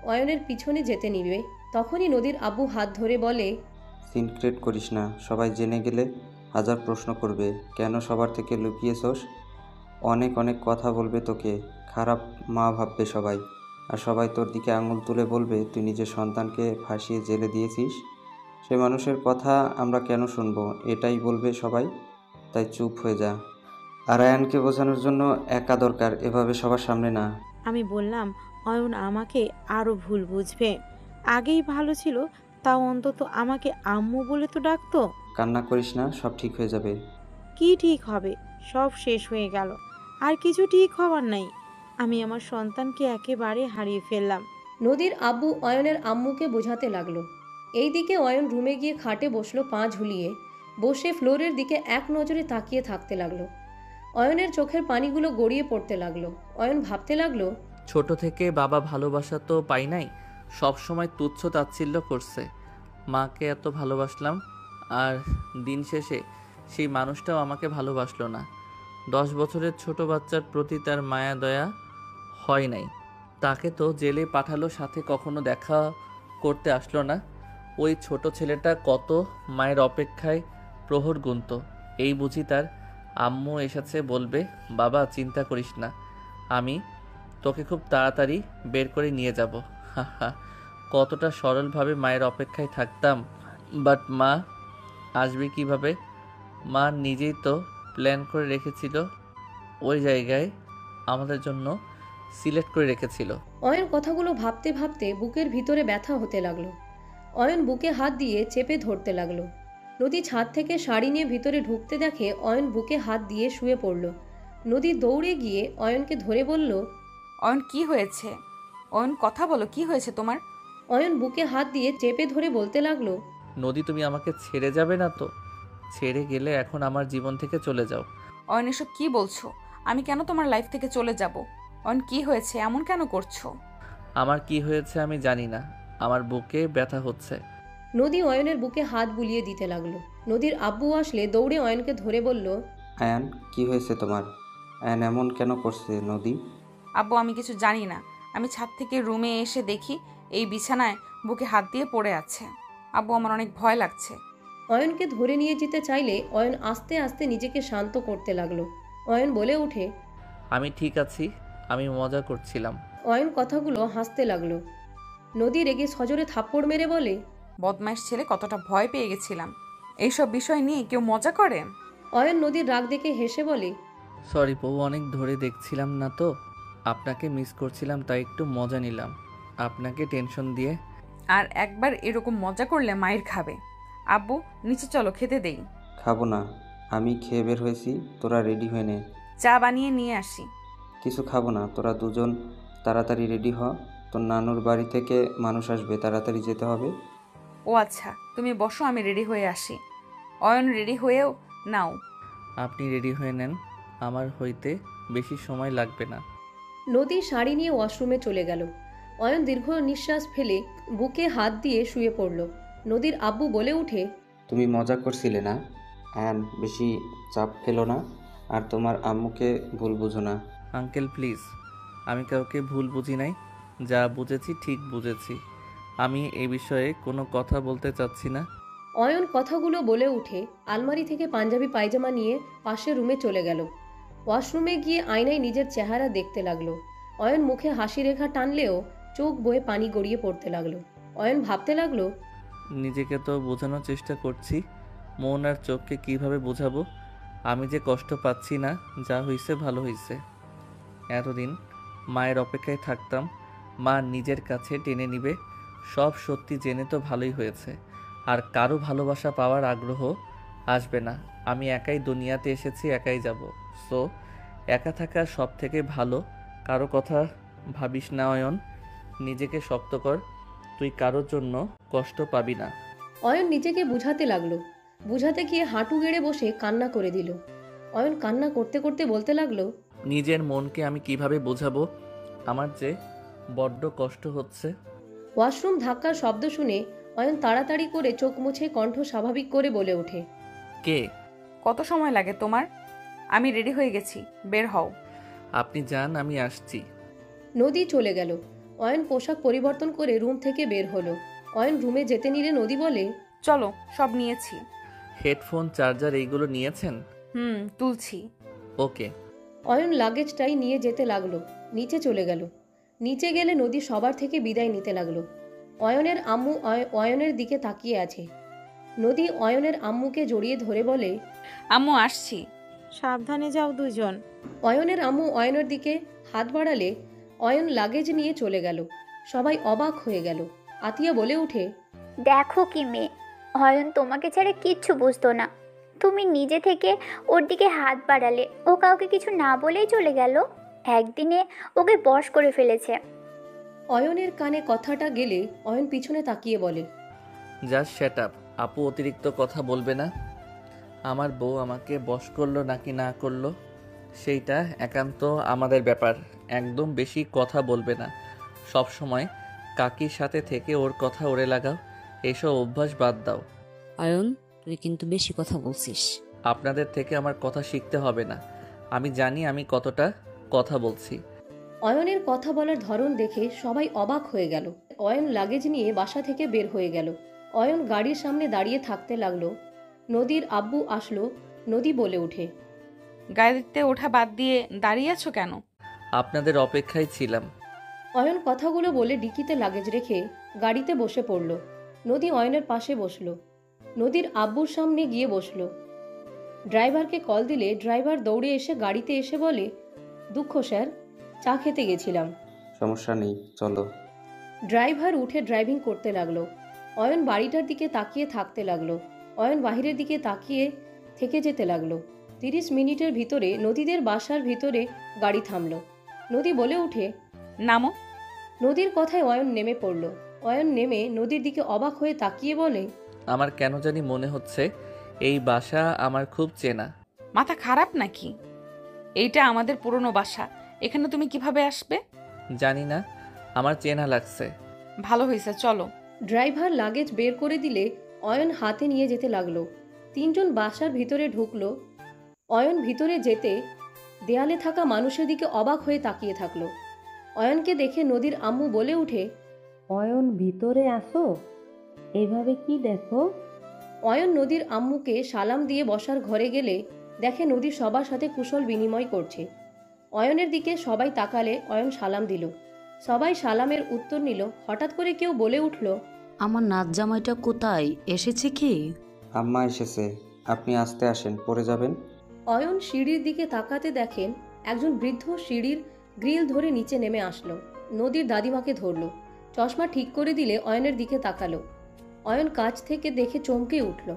অয়নের পিছনে যেতে নিবে। তখনই নদীর আব্বু হাত ধরে বলে, সিনক্রেট করিস না, সবাই জেনে গেলে হাজার প্রশ্ন করবে। কেন সবার থেকে লুকিয়েছস? অনেক অনেক কথা বলবে তোকে, খারাপ মা ভাববে সবাই। আর সবাই তোর দিকে আঙুল তুলে বলবে তুই নিজের সন্তানকে ফাঁসিয়ে জেলে দিয়েছিস। সে মানুষের কথা আমরা কেন শুনবো, এটাই বলবে সবাই। তাই চুপ হয়ে যা। আর আয়ানকে বোঝানোর জন্য একা দরকার, এভাবে সবার সামনে না। আমি বললাম অয়ন আমাকে আরো ভুল বুঝবে। আগেই ভালো ছিল, তাও অন্তত আমাকে আম্মু বলে তো ডাকতো। কান্না করিস না, সব ঠিক হয়ে যাবে। কি ঠিক হবে? সব শেষ হয়ে গেল, আর কিছু ঠিক হওয়ার নাই। আমি আমার সন্তানকে একেবারে হারিয়ে ফেললাম। নদীর আব্বু অয়নের আম্মুকে বোঝাতে লাগলো। এইদিকে অয়ন রুমে গিয়ে খাটে বসলো, পা ঝুলিয়ে বসে ফ্লোরের দিকে এক নজরে তাকিয়ে থাকতে লাগলো। অয়নের চোখের পানিগুলো গড়িয়ে পড়তে লাগলো। অয়ন ভাবতে লাগলো, ছোট থেকে বাবা ভালোবাসা তো পাই নাই, সব সময় তুচ্ছ তাচ্ছিল্য করছে। মাকে এত ভালোবাসলাম, আর দিন শেষে সেই মানুষটাও আমাকে ভালোবাসলো না। 10 বছরের ছোট বাচ্চার প্রতি তার মায়া দয়া হয় নাই। তাকে তো জেলে পাঠালো, সাথে কখনো দেখা করতে আসলো না। ওই ছোট ছেলেটা কত মায়ের অপেক্ষায় প্রহর গুনত। এই বুঝি তার আম্মু এসেছে বলবে, বাবা চিন্তা করিস না, আমি তোকে খুব তাড়াতাড়ি বের করে নিয়ে যাব। হা, কতটা সরলভাবে মায়ের অপেক্ষায় থাকতাম। বাট মা আসবে কিভাবে? মা নিজেই তো প্ল্যান করে রেখেছিল, ওই জায়গায় আমাদের জন্য সিলেক্ট করে রেখেছিল। অয়ন কথাগুলো ভাবতে ভাবতে বুকের ভিতরে ব্যথা হতে লাগলো। অয়ন বুকে হাত দিয়ে চেপে ধরতে লাগলো। নদী ছাদ থেকে শাড়ি নিয়ে ভিতরে ঢুকতে দেখে অয়ন বুকে হাত দিয়ে শুয়ে পড়ল। নদী দৌড়ে গিয়ে অয়নকে ধরে বলল, অয়ন, কি হয়েছে? অয়ন, কথা বলো, কি হয়েছে তোমার? অয়ন বুকে হাত দিয়ে চেপে ধরে বলতে লাগলো, নদী, তুমি আমাকে ছেড়ে যাবে না তো? ছেড়ে গেলে এখন আমার জীবন থেকে চলে যাও। অয়ন, এসব কি বলছো? আমি কেন তোমার লাইফ থেকে চলে যাব? অয়ন, কি হয়েছে? এমন কেন করছো? আমার কি হয়েছে আমি জানি না, আমার বুকে ব্যথা হচ্ছে। নদী অয়নের বুকে হাত বুলিয়ে দিতে লাগলো। নদীর আব্বু আসলে দৌড়ে অয়নকে ধরে বলল, আয়ান, কি হয়েছে তোমার? আয়ান এমন কেন করছে নদী? আব্বু আমি কিছু জানি না। আমি ছাদ থেকে রুমে এসে দেখি এই বিছানায় বুকে হাত দিয়ে পড়ে আছে। আব্বু আমার অনেক ভয় লাগছে। অয়নকে ধরে নিয়ে যেতে চাইলে অয়ন আস্তে আস্তে নিজেকে শান্ত করতে লাগলো। অয়ন বলে ওঠে, আমি ঠিক আছি, আমি মজা করছিলাম। অয়ন কথাগুলো হাসতে লাগলো। নদী রেগে সজোরে থাপ্পড় মেরে বলে, বদমাইশ ছেলে, কতটা ভয় পেয়ে গেছিলাম। এইসব বিষয় নিয়ে কেউ মজা করে? অয়ন নদীর রাগ দেখে হেসে বলে, সরি বউ, অনেক ধরে দেখছিলাম না তো, আপনাকে মিস করছিলাম তাই একটু মজা নিলাম আপনাকে টেনশন দিয়ে। আর একবার এরকম মজা করলে মায়ের খাবে। আব্বু নিচে চলো, খেতে দেই। খাবো না, আমি খেয়ে বের হয়েছি, তোরা রেডি হয়ে নে। চা বানিয়ে নিয়ে আসি। কিছু খাবো না, তোরা দুজন তাড়াতাড়ি রেডি হ, তোর নানুর বাড়ি থেকে মানুষ আসবে, তাড়াতাড়ি যেতে হবে। ও আচ্ছা, তুমি বসো, আমি রেডি হয়ে আসি। অয়ন রেডি হয়েও নাও। আপনি রেডি হয়ে নেন, আমার হইতে বেশি সময় লাগবে না। নদী শাড়ি নিয়ে ওয়াশরুমে চলে গেল। অয়ন দীর্ঘ নিঃশ্বাস ফেলে বুকে হাত দিয়ে শুয়ে পড়ল। নদীর আব্বু বলে উঠে, তুমি মজা করছিলে না অ্যান, বেশি চাপ ফেলো না, আর তোমার আম্মুকে ভুল বুঝো না। আঙ্কেল প্লিজ, আমি কাউকে ভুল বুঝি নাই, যা বুঝেছি ঠিক বুঝেছি। আমি এই বিষয়ে কোনো কথা বলতে চাচ্ছি না। অয়ন কথাগুলো বলে উঠে আলমারি থেকে পাঞ্জাবি পায়জামা নিয়ে পাশের রুমে চলে গেল। ওয়াশরুমে গিয়ে আয়নায় নিজের চেহারা দেখতে লাগলো। অয়ন মুখে হাসি রেখা টানলেও চোখ বয়ে পানি গড়িয়ে পড়তে লাগলো। অয়ন ভাবতে লাগলো, নিজেকে তো বোঝানোর চেষ্টা করছি, মন আর চোখকে কিভাবে বোঝাবো? আমি যে কষ্ট পাচ্ছি না, যা হইছে ভালো হইছে। এতদিন মায়ের অপেক্ষায় থাকতাম, মা নিজের কাছে টেনে নিবে, সব সত্যি জেনে তো ভালোই হয়েছে। আর কারো ভালোবাসা পাওয়ার আগ্রহ আসবে না। আমি একাই দুনিয়াতে এসেছি, একাই যাব। সো একা থাকা সব থেকে ভালো। কারো কথা ভাবিস না অয়ন, নিজেকে শক্ত কর, তুই কারোর জন্য কষ্ট পাবি না। অয়ন নিজেকে বুঝাতে লাগলো। বুঝাতে গিয়ে হাঁটু গেড়ে বসে কান্না করে দিল। অয়ন কান্না করতে করতে বলতে লাগলো, নিজের মনকে আমি কিভাবে বোঝাবো? আমার যে বড্ড কষ্ট হচ্ছে। ওয়াশরুম ধাক্কার শব্দ শুনে অয়ন তাড়াতাড়ি করে চোখ মুছে কণ্ঠ স্বাভাবিক করে বলে ওঠে, কে? কত সময় লাগে তোমার? আমি রেডি হয়ে গেছি, বের হও। আপনি যান, আমি আসছি। নদী চলে গেল। অয়ন পোশাক পরিবর্তন করে রুম থেকে বের হলো। অয়ন রুমে যেতে নিলে নদী বলে, চলো, সব নিয়েছি। হেডফোন, চার্জার এইগুলো নিয়েছেন? তুলছি। ওকে। অয়ন লাগেজটাই নিয়ে যেতে লাগলো। নিচে চলে গেল। নিচে গেলে নদী সবার থেকে বিদায় নিতে লাগলো। অয়নের আম্মু অয়নের দিকে তাকিয়ে আছে। নদী অয়নের আম্মুকে জড়িয়ে ধরে বলে, আম্মু আসছি। সাবধানে যাও দুজন। অয়নের আম্মু অয়নের দিকে হাত বাড়ালে অয়ন লাগেজ নিয়ে চলে গেল। সবাই অবাক হয়ে গেল। আতিয়া বলে উঠে, দেখো কি মেয়ে, অয়ন তোমাকে ছাড়া কিচ্ছু বুঝতো না। তুমি নিজে থেকে ওর দিকে হাত বাড়ালে, ও কাউকে কিছু না বলেই চলে গেল। একদিনে ওকে বশ করে ফেলেছে। অয়নের কানে কথাটা গেলে অয়ন পিছনে তাকিয়ে বলে, জাস্ট শ্যাট আপ। আপু অতিরিক্ত কথা বলবে না। আমার বউ আমাকে বশ করলো নাকি না করলো সেইটা একান্ত আমাদের ব্যাপার। একদম বেশি কথা বলবে না। সব সময় কাকির সাথে থেকে ওর কথা ওরে লাগাও, এইসব অভ্যাস বাদ দাও। অয়ন, তুই কিন্তু বেশি কথা বলছিস। আপনাদের থেকে আমার কথা শিখতে হবে না, আমি জানি আমি কতটা কথা বলছি। অয়নের কথা বলার ধরন দেখে সবাই অবাক হয়ে গেল। অয়ন লাগেজ নিয়ে বাসা থেকে বের হয়ে গেল। অয়ন গাড়ির সামনে দাঁড়িয়ে থাকতে লাগলো। নদীর আব্বু আসলো। নদী বলে ওঠে, গাড়িতে ওঠা বাদ দিয়ে দাঁড়িয়ে আছো কেন? আপনাদের অপেক্ষায় ছিলাম। অয়ন কথাগুলো বলে ডিকিতে লাগেজ রেখে গাড়িতে বসে পড়ল। নদী অয়নের পাশে বসলো। নদীর আব্বুর সামনে গিয়ে বসলো। ড্রাইভারকে কল দিলে ড্রাইভার দৌড়ে এসে গাড়িতে এসে বলে, দুঃখ স্যার, চা খেতে গেছিলাম। সমস্যা নেই, চলো। ড্রাইভার উঠে ড্রাইভিং করতে লাগলো। অয়ন বাড়িটার দিকে তাকিয়ে থাকতে লাগলো। অয়ন বাহিরের দিকে তাকিয়ে থেকে যেতে লাগলো। 30 মিনিটের ভিতরে নদীদের বাসার ভিতরে গাড়ি থামলো। নদী বলে উঠে, নামো। নদীর কথায় অয়ন নেমে পড়ল। অয়ন নেমে নদীর দিকে অবাক হয়ে তাকিয়ে বলে, আমার কেন জানি মনে হচ্ছে এই বাসা আমার খুব চেনা। মাথা খারাপ নাকি? এইটা আমাদের পুরনো বাসা, এখানে তুমি কিভাবে আসবে? জানি না, আমার চেনা লাগছে। ভালো হয়েছে, চলো। ড্রাইভার লাগেজ বের করে দিলে অয়ন হাতে নিয়ে যেতে লাগলো। 3 জন বাসার ভিতরে ঢুকলো। অয়ন ভিতরে যেতে দেয়ালে থাকা মানুষের দিকে অবাক হয়ে তাকিয়ে থাকলো। অয়নকে দেখে নদীর আম্মু বলে উঠে, অয়ন ভিতরে আসো, এভাবে কি দেখো? অয়ন নদীর আম্মুকে সালাম দিয়ে বসার ঘরে গেলে দেখে নদী সবার সাথে কুশল বিনিময় করছে। অয়নের দিকে সবাই তাকালে অয়ন সালাম দিল। সবাই সালামের উত্তর নিল। হঠাৎ করে কেউ বলে উঠল, আমার নাচ জামাইটা কোথায়, এসেছে কি? আম্মা এসেছে, আপনি আসতে আসেন, পড়ে যাবেন। অয়ন সিঁড়ির দিকে তাকাতে দেখেন একজন বৃদ্ধ সিঁড়ির গ্রিল ধরে নিচে নেমে আসলো। নদীর দাদিমাকে ধরলো। চশমা ঠিক করে দিলে অয়নের দিকে তাকালো। অয়ন কাছ থেকে দেখে চমকে উঠল।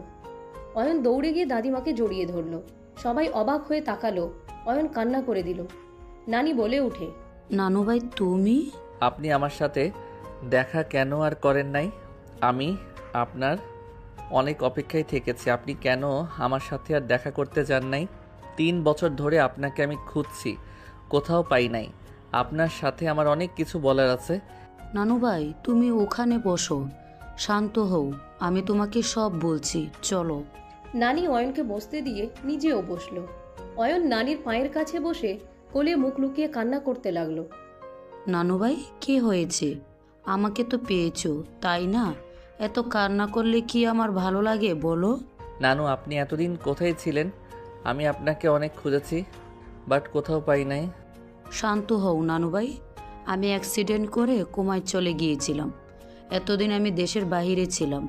অয়ন দৌড়ে গিয়ে দাদিমাকে জড়িয়ে ধরল। সবাই অবাক হয়ে তাকালো। অয়ন কান্না করে দিল। নানি বলে উঠে, নানু ভাই তুমি? আপনি আমার সাথে দেখা কেন আর করেন নাই? আমি আপনার অনেক অপেক্ষায় থেকেছি, আপনি কেন আমার সাথে আর দেখা করতে যান নাই? 3 বছর ধরে আপনাকে আমি খুঁজছি, কোথাও পাই নাই। আপনার সাথে আমার অনেক কিছু বলার আছে। নানু ভাই তুমি ওখানে বসো, শান্ত হও, আমি তোমাকে সব বলছি, চলো। নানি অয়নকে বসতে দিয়ে নিজেও বসলো। অয়ন নানির পায়ের কাছে বসে কোলে মুখ লুকিয়ে কান্না করতে লাগলো। নানু ভাই কি হয়েছে? আমাকে তো পেয়েছো তাই না? এত কান্না করলে কি আমার ভালো লাগে বলো? নানু, আপনি এতদিন কোথায় ছিলেন? আমি আপনাকে অনেক খুঁজেছি, বাট কোথাও পাই নাই। শান্ত হও নানু ভাই, আমি অ্যাক্সিডেন্ট করে কোমায় চলে গিয়েছিলাম। এতদিন আমি দেশের বাইরে ছিলাম,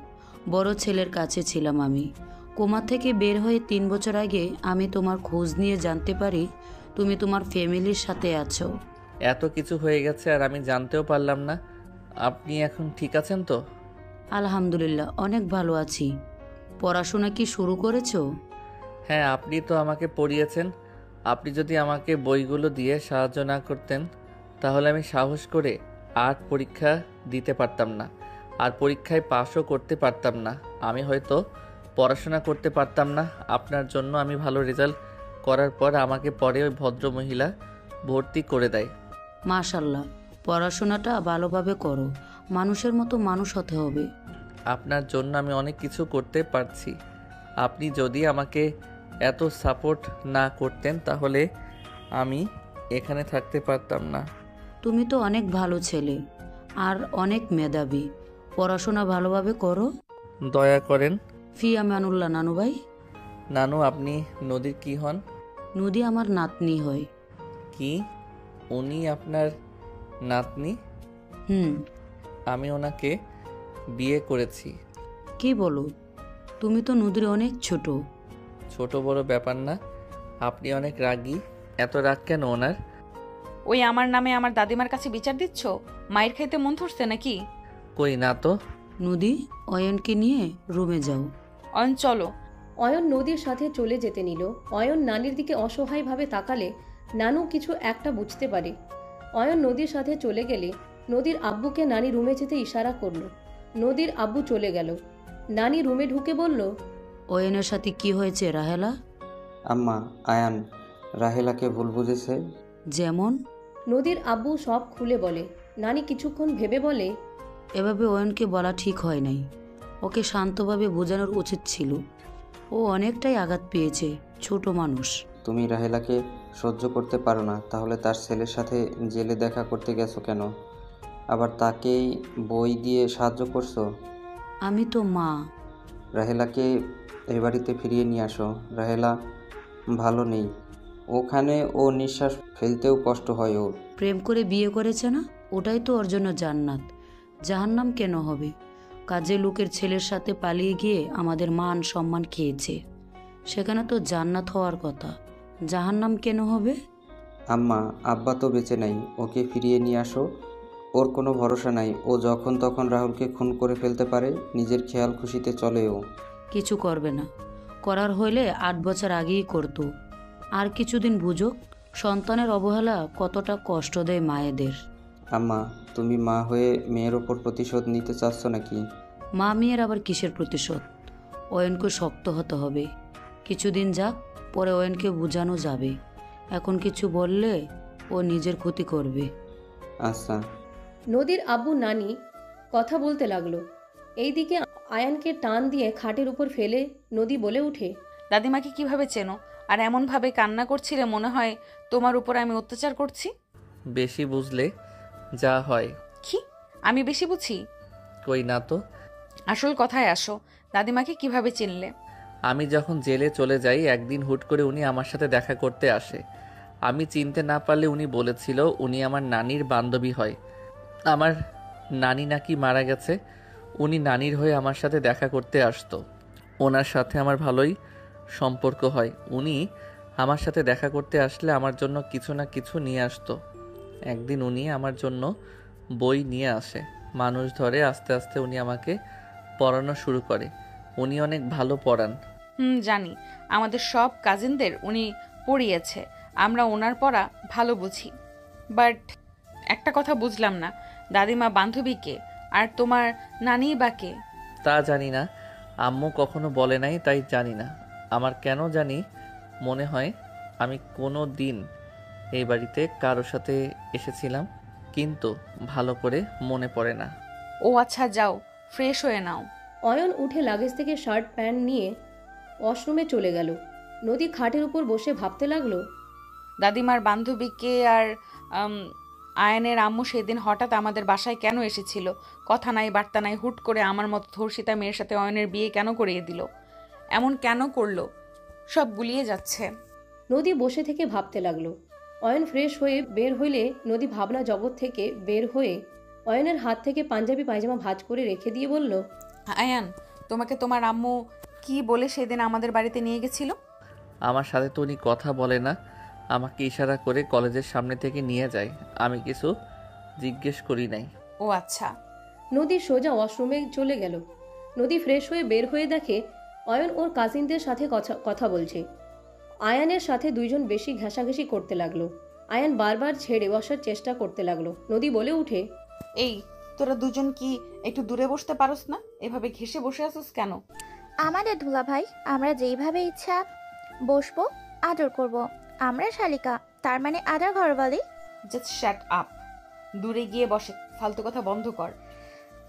বড় ছেলের কাছে ছিলাম। আমি কোমা থেকে বের হয়ে 3 বছর আগে আমি তোমার খোঁজ নিয়ে জানতে পারি তুমি তোমার ফ্যামিলির সাথে আছো। এত কিছু হয়ে গেছে আর আমি জানতেও পারলাম না। আপনি এখন ঠিক আছেন তো? আলহামদুলিল্লাহ, অনেক ভালো আছি। পড়াশোনা কি শুরু করেছো? হ্যাঁ, আপনি তো আমাকে পড়িয়েছেন। আপনি যদি আমাকে বইগুলো দিয়ে সাহায্য না করতেন তাহলে আমি সাহস করে আর্ট পরীক্ষা দিতে পারতাম না, আর পরীক্ষায় পাশও করতে পারতাম না। আমি হয়তো পড়াশোনা করতে পারতাম না। আপনার জন্য আমি ভালো রেজাল্ট করার পর আমাকে পরে ওই ভদ্রমহিলা ভর্তি করে দেয়। মাশাল্লাহ, পড়াশোনাটা ভালোভাবে করো, মানুষের মতো মানুষ হতে হবে। আপনার জন্য আমি অনেক কিছু করতে পারছি। আপনি যদি আমাকে এত সাপোর্ট না করতেন তাহলে আমি এখানে থাকতে পারতাম না। তুমি তো অনেক ভালো ছেলে আর অনেক মেধাবী, পড়াশোনা ভালোভাবে করো। দয়া করেন। ফি আমানুল্লাহ নানু ভাই। নানু, আপনি নদীর কি হন? নদী আমার নাতনি হয়। কি? উনি আপনার নাতনি? হুম। আমি ওনাকে বিয়ে করেছি। কি বলো? তুমি তো নদীর অনেক ছোট। ছোট বড় ব্যাপার না, আপনি অনেক রাগী। এত রাগ কেন ওনার? ওই আমার নামে আমার দাদিমার কাছে বিচার দিচ্ছ? মায়ের খাইতে মন ধরছে নাকি? কই না তো। নদী, অয়নকে নিয়ে রুমে যাও। অয়ন চলো। অয়ন নদীর সাথে চলে যেতে নিল। অয়ন নানির দিকে অসহায়ভাবে তাকালে নানু কিছু একটা বুঝতে পারে। অয়ন নদীর সাথে চলে গেলে নদীর আব্বুকে নানি রুমে যেতে ইশারা করলো। নদীর আব্বু চলে গেল। নানি রুমে ঢুকে বলল, অয়নের সাথে কি হয়েছে রাহেলা? আম্মা, আয়ান রাহেলাকে ভুল বুঝেছে। যেমন? নদীর আব্বু সব খুলে বলে। নানি কিছুক্ষণ ভেবে বলে, এভাবে অয়নকে বলা ঠিক হয় নাই, ওকে শান্তভাবে বোঝানোর উচিত ছিল। ও অনেকটাই আঘাত পেয়েছে, ছোট মানুষ। তুমি রাহেলাকে সহ্য করতে পারো না, তাহলে তার ছেলের সাথে জেলে দেখা করতে গেছো কেন? আবার তাকেই বই দিয়ে সাহায্য করছো। আমি তো মা। রাহেলাকে এই বাড়িতে ফিরিয়ে নিয়ে আসো। রাহেলা ভালো নেই, ওখানে ও নিঃশ্বাস ফেলতেও কষ্ট হয় ওর। প্রেম করে বিয়ে করেছে না, ওটাই তো ওর জন্য জান্নাত। জাহান্নাম কেন হবে? কাজে লোকের ছেলের সাথে পালিয়ে গিয়ে আমাদের মান সম্মান খেয়েছে, সেখানে তো জান্নাত হওয়ার কথা, জাহান্নাম কেন হবে? আম্মা, আব্বা তো বেঁচে নাই, ওকে ফিরিয়ে নিয়ে আসো। ওর কোনো ভরসা নাই, ও যখন তখন রাহুলকে খুন করে ফেলতে পারে, নিজের খেয়াল খুশিতে চলে ও। কিছু করবে না, করার হইলে 8 বছর আগেই করতো। আর কিছুদিন বুঝুক, সন্তানের অবহেলা কতটা কষ্ট দেয় মায়েদের। আম্মা, তুমি মা হয়ে মেয়ের ওপর প্রতিশোধ নিতে চাচ্ছ নাকি? মা মেয়ের আবার কিসের প্রতিশোধ? অয়নকে শক্ত হতে হবে, কিছুদিন যাক, পরে অয়নকে বোঝানো যাবে। এখন কিছু বললে ও নিজের ক্ষতি করবে। আচ্ছা। নদীর আব্বু নানি কথা বলতে লাগলো। এইদিকে আয়ানকে টান দিয়ে খাটের উপর ফেলে নদী বলে উঠে, দাদিমাকে কিভাবে চেনো? আর এমনভাবে কান্না করছিলে মনে হয় তোমার উপর আমি অত্যাচার করছি। বেশি বুঝলে যা হয়। কি আমি বেশি বুঝি? কই না তো। আসল কথায় আসো, দাদিমাকে কিভাবে চিনলে? আমি যখন জেলে চলে যাই একদিন হুট করে উনি আমার সাথে দেখা করতে আসে। আমি চিনতে না পারলে উনি বলেছিল উনি আমার নানির বান্ধবী হয়। আমার নানি নাকি মারা গেছে, উনি নানির হয়ে আমার সাথে দেখা করতে আসতো। ওনার সাথে আমার ভালোই সম্পর্ক হয়। উনি আমার সাথে দেখা করতে আসলে আমার জন্য কিছু না কিছু নিয়ে আসতো। একদিন উনি আমার জন্য বই নিয়ে আসে। মানুষ ধরে আস্তে আস্তে উনি আমাকে পড়ানো শুরু করে। উনি অনেক ভালো পড়ান। জানি, আমাদের সব কাজিনদের উনি পড়িয়েছে। আমরা ওনার পড়া ভালো বুঝি। বাট একটা কথা বুঝলাম না, দাদিমা বান্ধবীকে আর তোমার নানি বা কে? তা জানি না, আম্মু কখনো বলে নাই, তাই জানি না। আমার কেন জানি মনে হয় আমি কোনো দিন এই বাড়িতে কারোর সাথে এসেছিলাম, কিন্তু ভালো করে মনে পড়ে না। ও আচ্ছা, যাও ফ্রেশ হয়ে নাও। অয়ন উঠে লাগেজ থেকে শার্ট প্যান্ট নিয়ে ওয়াশরুমে চলে গেল। নদী খাটের উপর বসে ভাবতে লাগলো, দাদিমার বান্ধবীকে আর আয়নের আম্মু সেদিন হঠাৎ আমাদের বাসায় কেন এসেছিল? কথা নাই বার্তা নাই, হুট করে আমার মতো ধর্ষিতা মেয়ের সাথে অয়নের বিয়ে কেন করিয়ে দিল? এমন কেন করলো? সব গুলিয়ে যাচ্ছে। নদী বসে থেকে ভাবতে লাগলো। অয়ন ফ্রেশ হয়ে বের হইলে নদী ভাবনা জগৎ থেকে বের হয়ে অয়নের হাত থেকে পাঞ্জাবি পায়জামা ভাঁজ করে রেখে দিয়ে বলল, আয়ান, তোমাকে তোমার আম্মু কি বলে সেদিন আমাদের বাড়িতে নিয়ে গেছিল? আমার সাথে তো উনি কথা বলে না, আমাকে ইশারা করে কলেজের সামনে থেকে নিয়ে যায়। আমি কিছু জিজ্ঞেস করি নাই। ও আচ্ছা। নদী সোজা ওয়াশরুমে চলে গেল। নদী ফ্রেশ হয়ে বের হয়ে দেখে অয়ন ওর কাজিনদের সাথে কথা বলছে। আয়ানের সাথে দুইজন বেশি ঘেঁষাঘেঁষি করতে লাগলো। আয়ান বারবার ছেড়ে বসার চেষ্টা করতে লাগলো। নদী বলে উঠে, এই তোরা দুজন কি একটু দূরে বসতে পারোস না? এভাবে ঘেসে বসে আছিস কেন? আমাদের দুলা ভাই, আমরা যেইভাবে ইচ্ছা বসবো, আদর করব। আমরা শালিকা, তার মানে আদর ঘরবালি। জাস্ট শ্যাট আপ, দূরে গিয়ে বসে ফালতু কথা বন্ধ কর।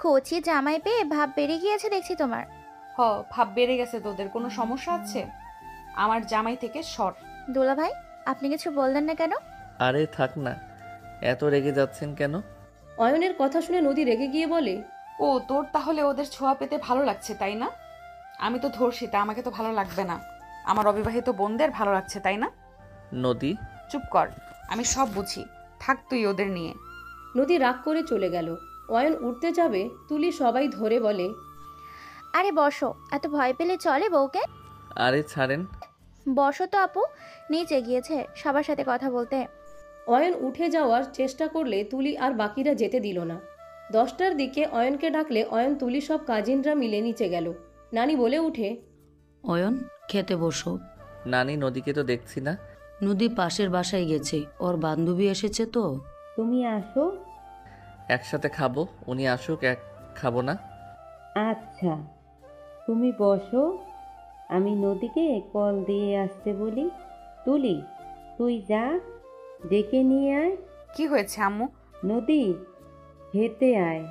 কচি জামাই পেয়ে ভাব বেড়ে গিয়েছে দেখছি তোমার। ভাব বেড়ে গেছে তোদের? কোনো সমস্যা আছে? আমার জামাই থেকে সর। দুলা ভাই, আপনি কিছু বললেন না কেন? আরে থাক না, এত রেগে যাচ্ছেন কেন? অয়নের কথা শুনে নদী রেগে গিয়ে বলে, ও তোর তাহলে ওদের ছোঁয়া পেতে ভালো লাগছে তাই না? আমি তো ধর্ষিতা, আমাকে তো ভালো লাগবে না। আমার অবিবাহিত বোনদের ভালো লাগছে তাই না? নদী চুপ কর, আমি সব বুঝি, থাক তুই ওদের নিয়ে। নদী রাগ করে চলে গেল। অয়ন উঠতে যাবে, তুলি সবাই ধরে বলে, আরে বসো, এত ভয় পেলে চলে বউকে? আরে ছাড়েন। বসো তো আপু, নিচে গিয়েছে সবার সাথে কথা বলতে। অয়ন উঠে যাওয়ার চেষ্টা করলে তুলি আর বাকিরা যেতে দিল না। 10টার দিকে অয়নকে ডাকলে অয়ন তুলি সব কাজিনরা মিলে নিচে গেল। নানি বলে উঠে, অয়ন খেতে বসো। নানি নদীকে তো দেখছি না। নদী পাশের বাসায় গেছে, ওর বান্ধবী এসেছে তো। তুমি আসো। একসাথে খাবো, উনি আসুক, এক খাবো না। আচ্ছা, তুমি বসো, আমি নদীকে কল দিয়ে আসতে বলি। তুলি, তুই যা, ডেকে নিয়ে আয়। কি হয়েছে আম্মু? নদী, খেতে আয়,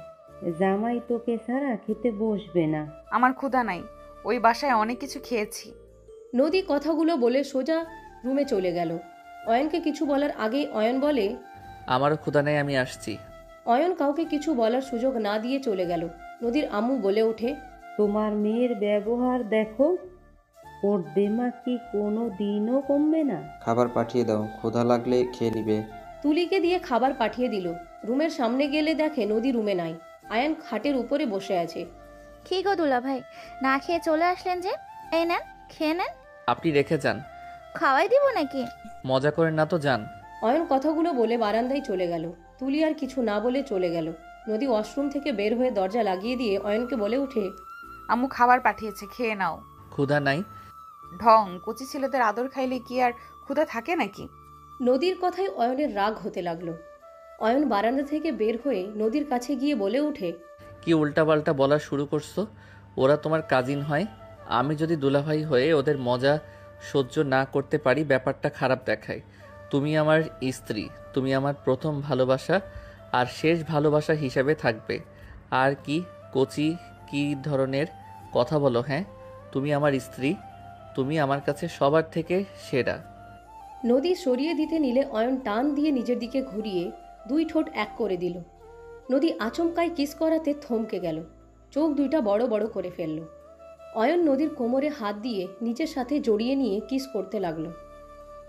জামাই তোকে ছাড়া খেতে বসবে না। আমার ক্ষুধা নাই, ওই বাসায় অনেক কিছু খেয়েছি। নদী কথাগুলো বলে সোজা রুমে চলে গেল। অয়নকে কিছু বলার আগেই অয়ন বলে, আমারও ক্ষুধা নেই, আমি আসছি। অয়ন কাউকে কিছু বলার সুযোগ না দিয়ে চলে গেল। নদীর আম্মু বলে ওঠে, তোমার মেয়ের ব্যবহার দেখো, ওর দেমাগ কি কোনো দিনও কমবে না। খাবার পাঠিয়ে দাও, ক্ষুধা লাগলে খেয়ে নিবে। তুলিকে দিয়ে খাবার পাঠিয়ে দিল। রুমের সামনে গেলে দেখে নদী রুমে নাই। আয়ান খাটের উপরে বসে আছে। কি গো দুলা ভাই, না খেয়ে চলে আসলেন যে? এই নেন, খেয়ে নেন। আপনি রেখে যান। খাওয়াই দিব নাকি? মজা করেন না তো, যান। অয়ন কথাগুলো বলে বারান্দায় চলে গেল। তুলি আর কিছু না বলে চলে গেল। নদী ওয়াশরুম থেকে বের হয়ে দরজা লাগিয়ে দিয়ে অয়নকে বলে উঠে, আম্মু খাবার পাঠিয়েছে, খেয়ে নাও। ক্ষুধা নাই? ঢং, কচি ছেলেদের আদর খাইলে কি আর ক্ষুধা থাকে নাকি? নদীর কথায় অয়নের রাগ হতে লাগলো। অয়ন বারান্দা থেকে বের হয়ে নদীর কাছে গিয়ে বলে উঠে, কি উল্টাপাল্টা বলা শুরু করছো? ওরা তোমার কাজিন হয়। আমি যদি দুলাভাই হয়ে ওদের মজা সহ্য না করতে পারি, ব্যাপারটা খারাপ দেখায়। তুমি আমার স্ত্রী, তুমি আমার প্রথম ভালোবাসা আর শেষ ভালোবাসা হিসাবে থাকবে। আর কি কচি কি ধরনের কথা বলো? হ্যাঁ, তুমি আমার স্ত্রী, তুমি আমার কাছে সবার থেকে সেরা। নদী সরিয়ে দিতে নিলে অয়ন টান দিয়ে নিজের দিকে ঘুরিয়ে দুই ঠোঁট এক করে দিল। নদী আচমকায় কিস করাতে থমকে গেল, চোখ দুইটা বড় বড় করে ফেলল। অয়ন নদীর কোমরে হাত দিয়ে নিজের সাথে জড়িয়ে নিয়ে কিস করতে লাগলো।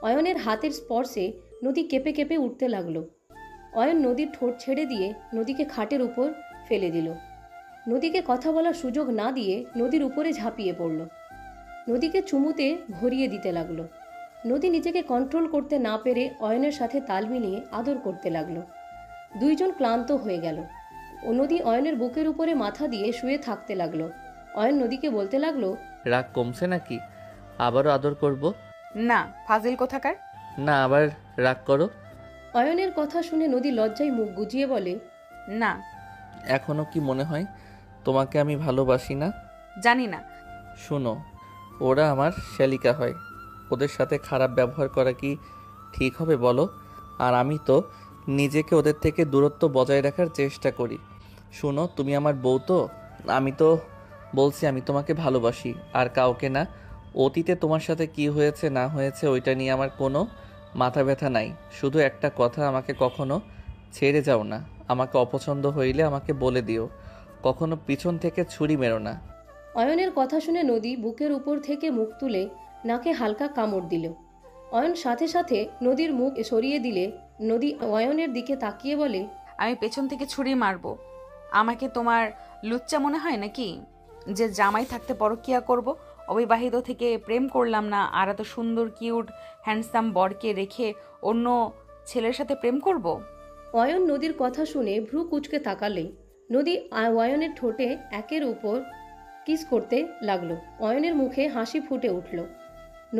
অয়নের হাতের স্পর্শে নদী কেঁপে কেঁপে উঠতে লাগলো। অয়ন নদীর ঠোঁট ছেড়ে দিয়ে নদীকে খাটের উপর ফেলে দিল। নদীকে কথা বলার সুযোগ না দিয়ে নদীর উপরে ঝাঁপিয়ে পড়ল। নদীকে চুমুতে ভরিয়ে দিতে লাগলো। নদী নিজেকে কন্ট্রোল করতে না পেরে অয়নের সাথে তাল মিলিয়ে আদর করতে লাগলো। দুইজন ক্লান্ত হয়ে গেল ও নদী অয়নের বুকের উপরে মাথা দিয়ে শুয়ে থাকতে লাগলো। অয়ন নদীকে বলতে লাগলো, রাগ কমছে নাকি? আবারও আদর করব? না, ফাজিল কোথাকার। না, আবার রাগ করো? অয়নের কথা শুনে নদী লজ্জায় মুখ গুজিয়ে বলে, না। এখনো কি মনে হয় তোমাকে আমি ভালোবাসি না? জানি না। শোনো, ওরা আমার শ্যালিকা হয়, ওদের সাথে খারাপ ব্যবহার করা কি ঠিক হবে বলো? আর আমি তো নিজেকে ওদের থেকে দূরত্ব বজায় রাখার চেষ্টা করি। শোনো, তুমি আমার বউ তো, আমি তো বলছি আমি তোমাকে ভালোবাসি, আর কাউকে না। অতীতে তোমার সাথে কি হয়েছে না হয়েছে ওইটা নিয়ে আমার কোনো মাথা ব্যথা নাই। শুধু একটা কথা, আমাকে কখনো ছেড়ে যাও না। আমাকে অপছন্দ হইলে আমাকে বলে দিও, কখনো পিছন থেকে ছুরি মেরো না। অয়নের কথা শুনে নদী বুকের উপর থেকে মুখ তুলে নাকে হালকা কামড় দিল। অয়ন সাথে সাথে নদীর মুখ সরিয়ে দিলে নদী অয়নের দিকে তাকিয়ে বলে, আমি পেছন থেকে ছুরি মারবো? আমাকে তোমার লুচ্চা মনে হয় নাকি যে জামাই থাকতে পরকিয়া করব? অবিবাহিত থেকে প্রেম করলাম না, আর এত সুন্দর কিউট হ্যান্ডসাম বরকে রেখে অন্য ছেলের সাথে প্রেম করব? অয়ন নদীর কথা শুনে ভ্রু কুচকে তাকালে নদী অয়নের ঠোঁটে একের উপর কিস করতে লাগলো। অয়নের মুখে হাসি ফুটে উঠল।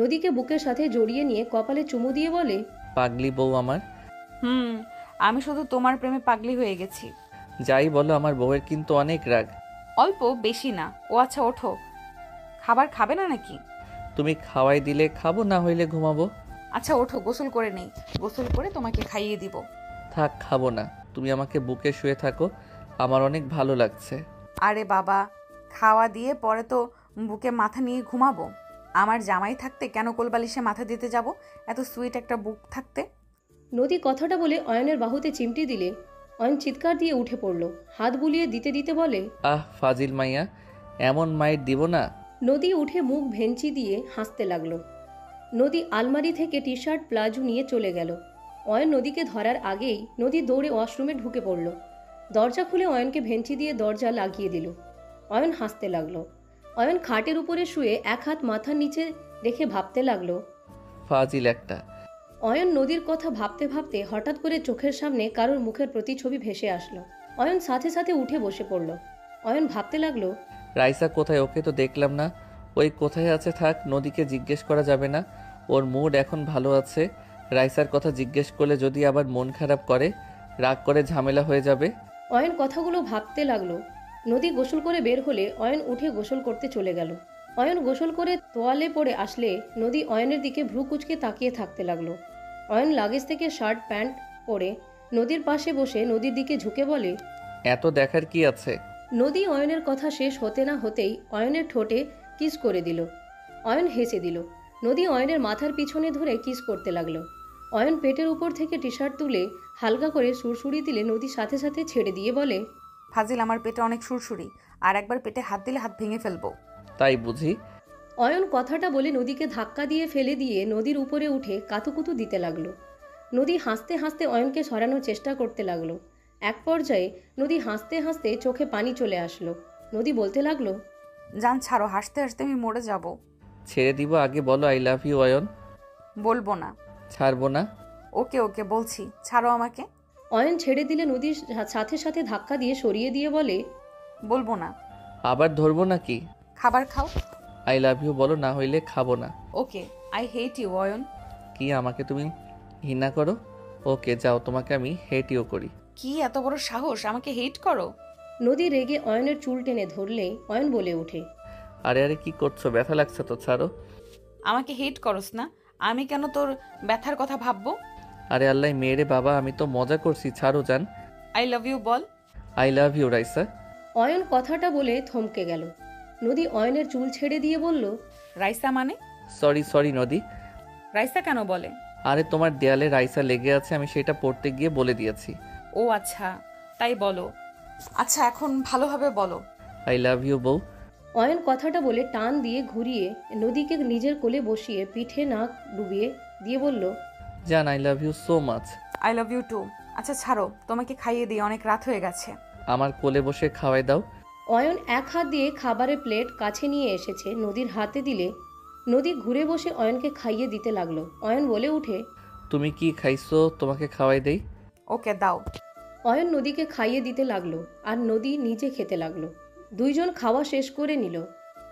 নদীকে বুকের সাথে জড়িয়ে নিয়ে কপালে চুমু দিয়ে বলে, পাগলি বউ আমার। আমি শুধু তোমার প্রেমে পাগলি হয়ে গেছি। যাই বলো, আমার বউয়ের কিন্তু অনেক রাগ। অল্প, বেশি না। ও আচ্ছা, ওঠো। খাবার খাবে না নাকি? তুমি খাওয়াই দিলে খাবো, না হইলে ঘুমাবো। আচ্ছা ওঠো, গোসল করে নেই। গোসল করে তোমাকে খাইয়ে দিব। থাক, খাবো না। তুমি আমাকে বুকে শুয়ে থাকো, আমার অনেক ভালো লাগছে। আরে বাবা, খাওয়া দিয়ে পরে তো বুকে মাথা নিয়ে ঘুমাবো। আমার জামাই থাকতে কেন কোলবালিশে মাথা দিতে যাব? এত সুইট একটা বুক থাকতে। নদী কথাটা বলে অয়নের বাহুতে চিমটি দিলে অয়ন চিৎকার দিয়ে উঠে পড়ল। হাত বুলিয়ে দিতে দিতে বলে, আহ ফাজিল মাইয়া, এমন মাইর দিব না। নদী উঠে মুখ ভেঞ্চি দিয়ে হাসতে লাগলো। নদী আলমারি থেকে টি শার্ট প্লাজো নিয়ে চলে গেল। অয়ন নদীকে ধরার আগেই নদী দৌড়ে ওয়াশরুমে ঢুকে পড়ল। দরজা খুলে অয়নকে ভেঞ্চি দিয়ে দরজা লাগিয়ে দিল। অয়ন হাসতে লাগলো। অয়ন খাটের উপরে শুয়ে এক হাত মাথার নিচে রেখে ভাবতে লাগলো, ফাজিল একটা। অয়ন নদীর কথা ভাবতে ভাবতে হঠাৎ করে চোখের সামনে কারোর মুখের প্রতিছবি ভেসে আসলো। অয়ন সাথে সাথে উঠে বসে পড়ল। অয়ন ভাবতে লাগলো, রাইসা কোথায়? ওকে তো দেখলাম না। ওই কোথায় আছে? থাক, নদীকে জিজ্ঞেস করা যাবে না। ওর মুড এখন ভালো আছে। রাইসার কথা জিজ্ঞেস করলে যদি আবার মন খারাপ করে, রাগ করে ঝামেলা হয়ে যাবে। অয়ন কথাগুলো ভাবতে লাগলো। নদী গোসল করে বের হলে অয়ন উঠে গোসল করতে চলে গেল। অয়ন গোসল করে তোয়ালে পরে আসলে নদী অয়নের দিকে ভ্রু কুচকে তাকিয়ে থাকতে লাগলো। অয়ন লাগেজ থেকে শার্ট প্যান্ট পরে নদীর পাশে বসে নদীর দিকে ঝুঁকে বলে, এত দেখার কি আছে? নদী অয়নের কথা শেষ হতে না হতেই অয়নের ঠোঁটে কিস করে দিল। অয়ন হেসে দিল। নদী অয়নের মাথার পিছনে ধরে কিস করতে লাগলো। অয়ন পেটের উপর থেকে টি শার্ট তুলে হালকা করে সুরসুরি দিলে নদীর সাথে সাথে ছেড়ে দিয়ে বলে, ফাজিল, আমার পেটে অনেক সুরসুরি, আর একবার পেটে হাত দিলে হাত ভেঙে ফেলবো। তাই বুঝি? অয়ন কথাটা বলে নদীকে ধাক্কা দিয়ে ফেলে দিয়ে নদীর উপরে উঠে কাতুকুতু দিতে লাগলো। নদী হাসতে হাসতে অয়নকে সরানোর চেষ্টা করতে লাগলো। এক পর্যায়ে নদী হাসতে হাসতে চোখে পানি চলে আসলো। নদী বলতে লাগলো, জান ছাড়ো, হাসতে হাসতে আমি মরে যাব। ছেড়ে দিব? আগে বলো আই লাভ ইউ। অয়ন, বলবো না। ছাড়বো না। ওকে ওকে বলছি, ছাড়ো আমাকে। অয়ন ছেড়ে দিলে নদীর সাথে সাথে ধাক্কা দিয়ে সরিয়ে দিয়ে বলে, বলবো না। আবার ধরবো নাকি? খাবার খাও। আই লাভ ইউ বলো, না হইলে খাবো না। ওকে, আই হেট ইউ। অয়ন, কি আমাকে তুমি ঘৃণা করো? ওকে যাও, তোমাকে আমি হেট ইউ করি। কি এত বড় সাহস, আমাকে হেট করো? নদী রেগে অয়নের চুল টেনে ধরলে অয়ন বলে ওঠে, আরে আরে কি করছো? ব্যথা লাগছে তো, ছাড়ো। আমাকে হেট করস না, আমি কেন তোর ব্যথার কথা ভাববো? আরে আল্লাহ মেয়েরে বাবা, আমি তো মজা করছি, ছাড়ো জান। আই লাভ ইউ বল। I love you Raisa. Ayan কথাটা বলে থমকে গেল। নদী অয়নের চুল ছেড়ে দিয়ে বলল, রাইসা মানে? সরি সরি নদী। রাইসা কেন বলে? আরে তোমার দেয়ালে রাইসা লেগে আছে, আমি সেটা পড়তে গিয়ে বলে দিয়েছি। ও আচ্ছা, তাই বলো। আচ্ছা এখন ভালোভাবে বলো। আই লাভ ইউ বউ। অয়ন কথাটা বলে টান দিয়ে ঘুরিয়ে নদীকে নিজের কোলে বসিয়ে পিঠে নাক ডুবিয়ে দিয়ে বলল, জান I love you so much. I love you too. আচ্ছা ছাড়ো, তোমাকে খাইয়ে দিই, অনেক রাত হয়ে গেছে। আমার কোলে বসে খাওয়াই দাও। অয়ন এক হাত দিয়ে খাবারের প্লেট কাছে নিয়ে এসেছে নদীর হাতে দিলে নদী ঘুরে বসে অয়নকে খাইয়ে দিতে লাগলো। অয়ন বলে উঠে, তুমি কি খাইছো, তোমাকে খাওয়াই দেই। ওকে দাও। অয়ন নদীকে খাইয়ে দিতে লাগলো আর নদী নিজে খেতে লাগলো। দুইজন খাওয়া শেষ করে নিল।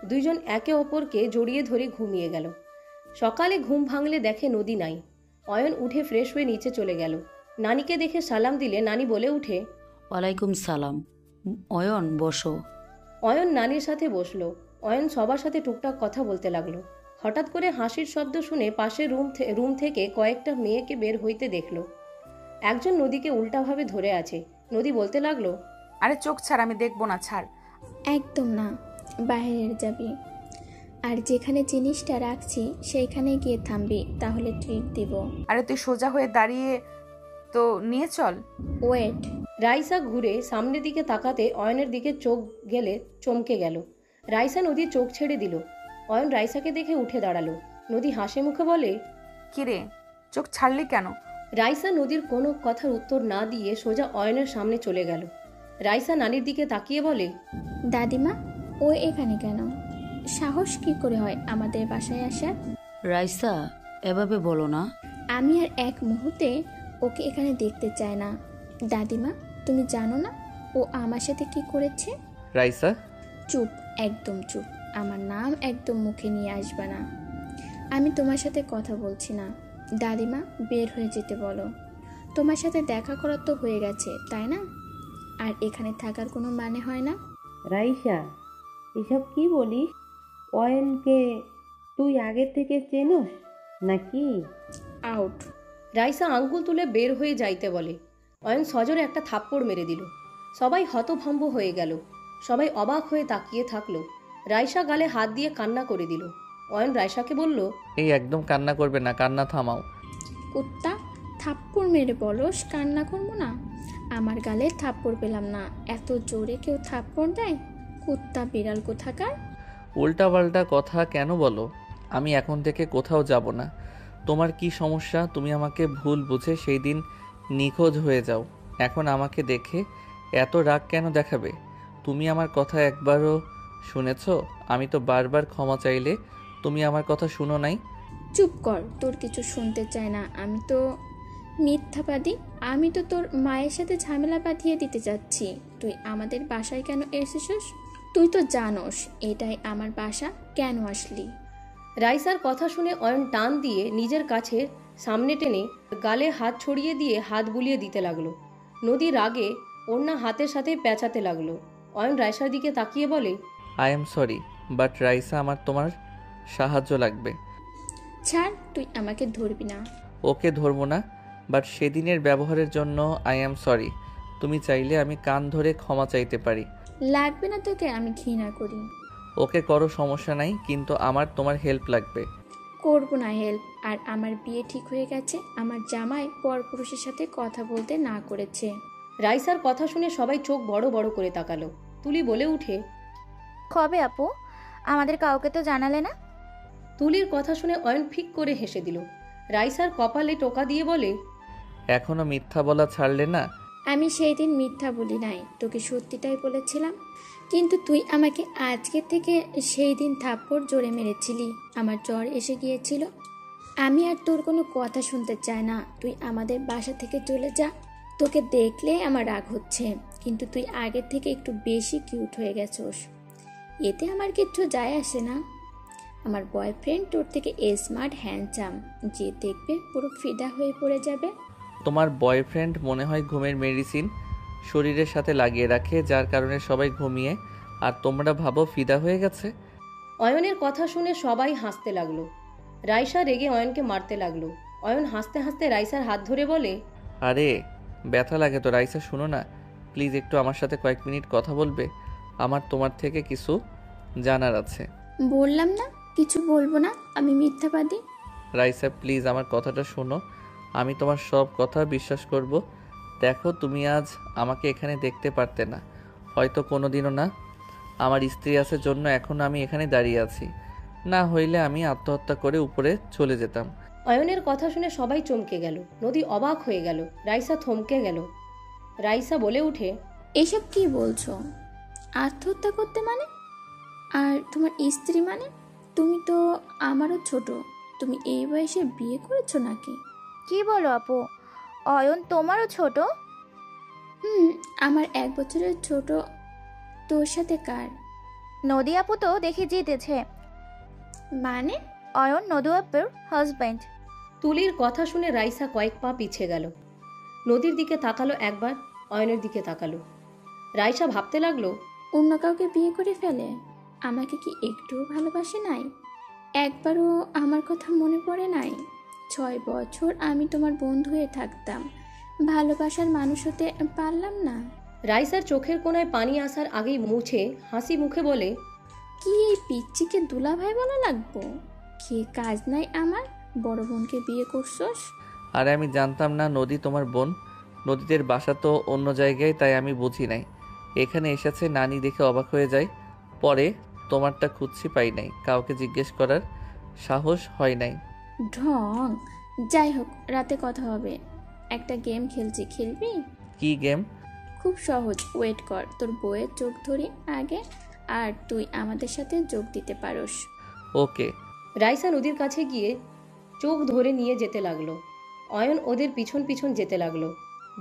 দুইজন একে অপরকে জড়িয়ে ধরে ঘুমিয়ে গেল। সকালে ঘুম ভাঙলে দেখে নদী নাই। অয়ন উঠে ফ্রেশ হয়ে নিচে চলে গেল। নানিকে দেখে সালাম দিলে নানি বলে উঠে, ওয়ালাইকুম সালাম। অয়ন বসো। অয়ন নানির সাথে বসলো। অয়ন সবার সাথে টুকটাক কথা বলতে লাগলো। হঠাৎ করে হাসির শব্দ শুনে পাশের রুম থেকে কয়েকটা মেয়েকে বের হইতে দেখলো। একজন নদীকে উল্টাভাবে ধরে আছে। নদী বলতে লাগলো, আরে চোখ ছাড়, আমি দেখবো না, ছাড়। একদম না, বাইরের যাবি, আর যেখানে জিনিসটা রাখছি সেইখানে গিয়ে থামবি, তাহলে ট্রিট দিব। আরে তুই সোজা হয়ে দাঁড়িয়ে তো নিয়ে চল। ওয়েট। রাইসা ঘুরে সামনের দিকে তাকাতে অয়নের দিকে চোখ গেলে চমকে গেল। রাইসা নদীর চোখ ছেড়ে দিল। অয়ন রাইসাকে দেখে উঠে দাঁড়ালো। নদী হাসি মুখে বলে, কিরে চোখ ছাড়লি কেন? রাইসা নদীর কোনো কথার উত্তর না দিয়ে সোজা অয়নের সামনে চলে গেল। রাইসা নানির দিকে তাকিয়ে বলে, দাদিমা, ও এখানে কেন? সাহস কি করে হয় আমাদের বাসায় আসার? রাইসা, এভাবে বলো না। আমি আর এক মুহূর্তে ওকে এখানে দেখতে চাই না। দাদিমা, তুমি জানো না ও আমার সাথে কি করেছে? রাইসা, চুপ, একদম চুপ। আমার নাম একদম মুখে নিয়ে আসবে না। আমি তোমার সাথে কথা বলছি না। দাদিমা, বের হয়ে যেতে বলো। তোমার সাথে দেখা করার তো হয়ে গেছে, তাই না? আর এখানে থাকার কোনো মানে হয় না। রাইসা, এসব কি বলিস? অয়নকে তুই আগের থেকে চেনোস নাকি? আউট। রাইসা আঙ্গুল তুলে বের হয়ে যাইতে বলে। অয়ন সজোরে একটা থাপ্পড় মেরে দিল। সবাই হতভম্ব হয়ে গেল। সবাই অবাক হয়ে তাকিয়ে থাকলো। রাইসা গালে হাত দিয়ে কান্না করে দিল। অয়ন রাইসাকে বলল, এই একদম কান্না করবে না, কান্না থামাও। কুত্তা, থাপ্পড় মেরে বলস কান্না করবো না? আমার গালে থাপ্পড় পেলাম না, এত জোরে কেউ থাপ্পড় দেয়? কুত্তা বিড়াল কোথাকার। উল্টাপাল্টা কথা কেন বলো? আমি এখন থেকে কোথাও যাব না। তোমার কি সমস্যা? তুমি আমাকে ভুল বুঝে সেই দিন নিখোঁজ হয়ে যাও। এখন আমাকে দেখে এত রাগ কেন দেখাবে? তুমি আমার কথা একবারও শুনেছ? আমি তো বারবার ক্ষমা চাইলে তুমি আমার কথা শুনো নাই। চুপ কর, তোর কিছু শুনতে চাই না। আমি তো মিথ্যাবাদী। আমি তো তোর মায়ের সাথে ঝামেলা বাঁধিয়ে দিতে যাচ্ছি। তুই আমাদের বাসায় কেন এসেছিস? তুই তো জানোস এটাই আমার বাসা, কেন আসলি? রাইসার কথা শুনে অয়ন টান দিয়ে নিজের কাছে সামনে টেনে গালে হাত ছড়িয়ে দিয়ে হাত বুলিয়ে দিতে লাগলো। নদী রাগে ওড়না হাতের সাথে পেঁচাতে লাগলো। অয়ন রাইসার দিকে তাকিয়ে বলে, I am sorry, but Raisa, আমার তোমার সাহায্য লাগবে। ছাড়, তুই আমাকে ধরবি না। ওকে ধরবো না, বাট সেদিনের ব্যবহারের জন্য আই এম সরি। তুমি চাইলে আমি কান ধরে ক্ষমা চাইতে পারি। লাগবে না তোকে, আমি ঘৃণা করি। ওকে করো, সমস্যা নাই, কিন্তু আমার তোমার হেল্প লাগবে। করবো না হেল্প। আর আমার বিয়ে ঠিক হয়ে গেছে। আমার জামাই পরপুরুষের সাথে কথা বলতে না করেছে। রাইসার কথা শুনে সবাই চোখ বড় বড় করে তাকালো। তুলি বলে উঠে, কবে আপু? আমাদের কাউকে তো জানালে না। তুলির কথা শুনে অয়ন ফিক করে হেসে দিল। রাইসার কপালে টোকা দিয়ে বলে, এখনো মিথ্যা বলা ছাড়লে না? আমি সেই দিন মিথ্যা বলি নাই, তোকে সত্যিটাই বলেছিলাম। কিন্তু তুই আমাকে আজকে থেকে সেই দিন থাপ্পড় জোরে মেরেছিলি। আমার জ্বর এসে গিয়েছিল। আমি আর তোর কোনো কথা শুনতে চাই না। তুই আমাদের বাসা থেকে চলে যা। তোকে দেখলে আমার রাগ হচ্ছে, কিন্তু তুই আগের থেকে একটু বেশি কিউট হয়ে গেছোস। এতে আমার কিচ্ছু যায় আসে না। আমার বয়ফ্রেন্ড তোর থেকে স্মার্ট হ্যান্ডসাম, যে দেখবে পুরো ফিদা হয়ে পড়ে যাবে। তোমার বয়ফ্রেন্ড মনে হয় ঘুমের মেডিসিন শরীরের সাথে লাগিয়ে রাখে, যার কারণে সবাই ঘুমিয়ে আর তোমরা ভাবো ফিদা হয়ে গেছে। অয়নের কথা শুনে সবাই হাসতে লাগলো। রাইসা রেগে অয়নকে মারতে লাগলো। অয়ন হাসতে হাসতে রাইসার হাত ধরে বলে, আরে ব্যথা লাগে তো রাইসা, শুনো না প্লিজ, একটু আমার সাথে কয়েক মিনিট কথা বলবে? আমার তোমার থেকে কিছু জানার আছে। বললাম না কিছু বলবো না, আমি মিথ্যাবাদী। রাইসা প্লিজ আমার কথাটা শোনো, আমি তোমার সব কথা বিশ্বাস করব। দেখো তুমি আজ আমাকে এখানে দেখতে পারতে না, হয়তো কোনোদিনও না। আমার স্ত্রী আছে জন্য এখন আমি এখানে দাঁড়িয়ে আছি, না হইলে আমি আত্মহত্যা করে উপরে চলে যেতাম। অয়নের কথা শুনে সবাই চমকে গেল। নদী অবাক হয়ে গেল। রাইসা থমকে গেল। রাইসা বলে উঠে, এসব কি বলছো? আত্মহত্যা করতে মানে? আর তোমার স্ত্রী মানে? তুমি তো আমারও ছোট। তুমি এই বয়সে বিয়ে করেছো নাকি? কি বলো আপু, অয়ন তোমারও ছোট? আমার 1 বছরের ছোট। তোর সাথে কার? নদী আপু তো দেখি জিতেছে। মানে? অয়ন নদী আপুর হাজব্যান্ড। তুলির কথা শুনে রাইসা কয়েক পা পিছে গেল। নদীর দিকে তাকালো একবার, অয়নের দিকে তাকালো। রাইসা ভাবতে লাগলো, অন্য কাউকে বিয়ে করে ফেলে? আমাকে কি একটুও ভালোবাসে নাই? একবারও আমার কথা মনে পড়ে নাই? 6 বছর আমি তোমার বন্ধু হয়ে থাকতাম, ভালোবাসার মানুষ হতে পারলাম না? রাইসার চোখের কোণায় পানি আসার আগেই মুছে হাসি মুখে বলে, কি এই পিচ্চিকে দুলাভাই বলা লাগবো? কি কাজ নাই আমার? বড় বোনকে বিয়ে করছস? আরে আমি জানতাম না নদী তোমার বোন। নদীদের বাসা তো অন্য জায়গায়, তাই আমি বুঝি নাই। এখানে এসেছে নানি দেখে অবাক হয়ে যায়। পরে তোমারটা খুঁজছি, পাই নাই, কাউকে জিজ্ঞেস করার সাহস হয় নাই। ঢং। যাই হোক, রাতে কথা হবে। একটা গেম খেলছি, খেলবি? কি গেম? খুব সহজ, ওয়েট কর। তোর বইয়ের চোখ ধরি আগে, আর তুই আমাদের সাথে যোগ দিতে পারোস। ওকে। রাইসা নদীর কাছে গিয়ে চোখ ধরে নিয়ে যেতে লাগলো। অয়ন ওদের পিছন পিছন যেতে লাগলো।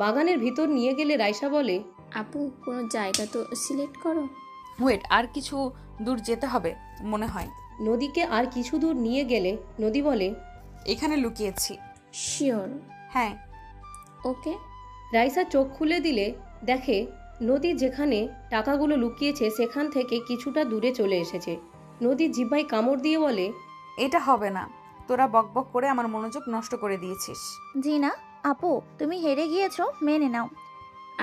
বাগানের ভিতর নিয়ে গেলে রাইসা বলে, আপু কোনো জায়গা তো সিলেক্ট করো। ওয়েট, আর কিছু দূর যেতে হবে মনে হয়। নদীকে আর কিছু দূর নিয়ে গেলে নদী বলে, এখানে লুকিয়েছি। শিওর? হ্যাঁ। ওকে। রাইসা চোখ খুলে দিলে দেখে নদী যেখানে টাকাগুলো লুকিয়েছে সেখান থেকে কিছুটা দূরে চলে এসেছে। নদী জিহ্বায় কামড় দিয়ে বলে, এটা হবে না, তোরা বকবক করে আমার মনোযোগ নষ্ট করে দিয়েছিস। জি না আপু, তুমি হেরে গিয়েছো, মেনে নাও।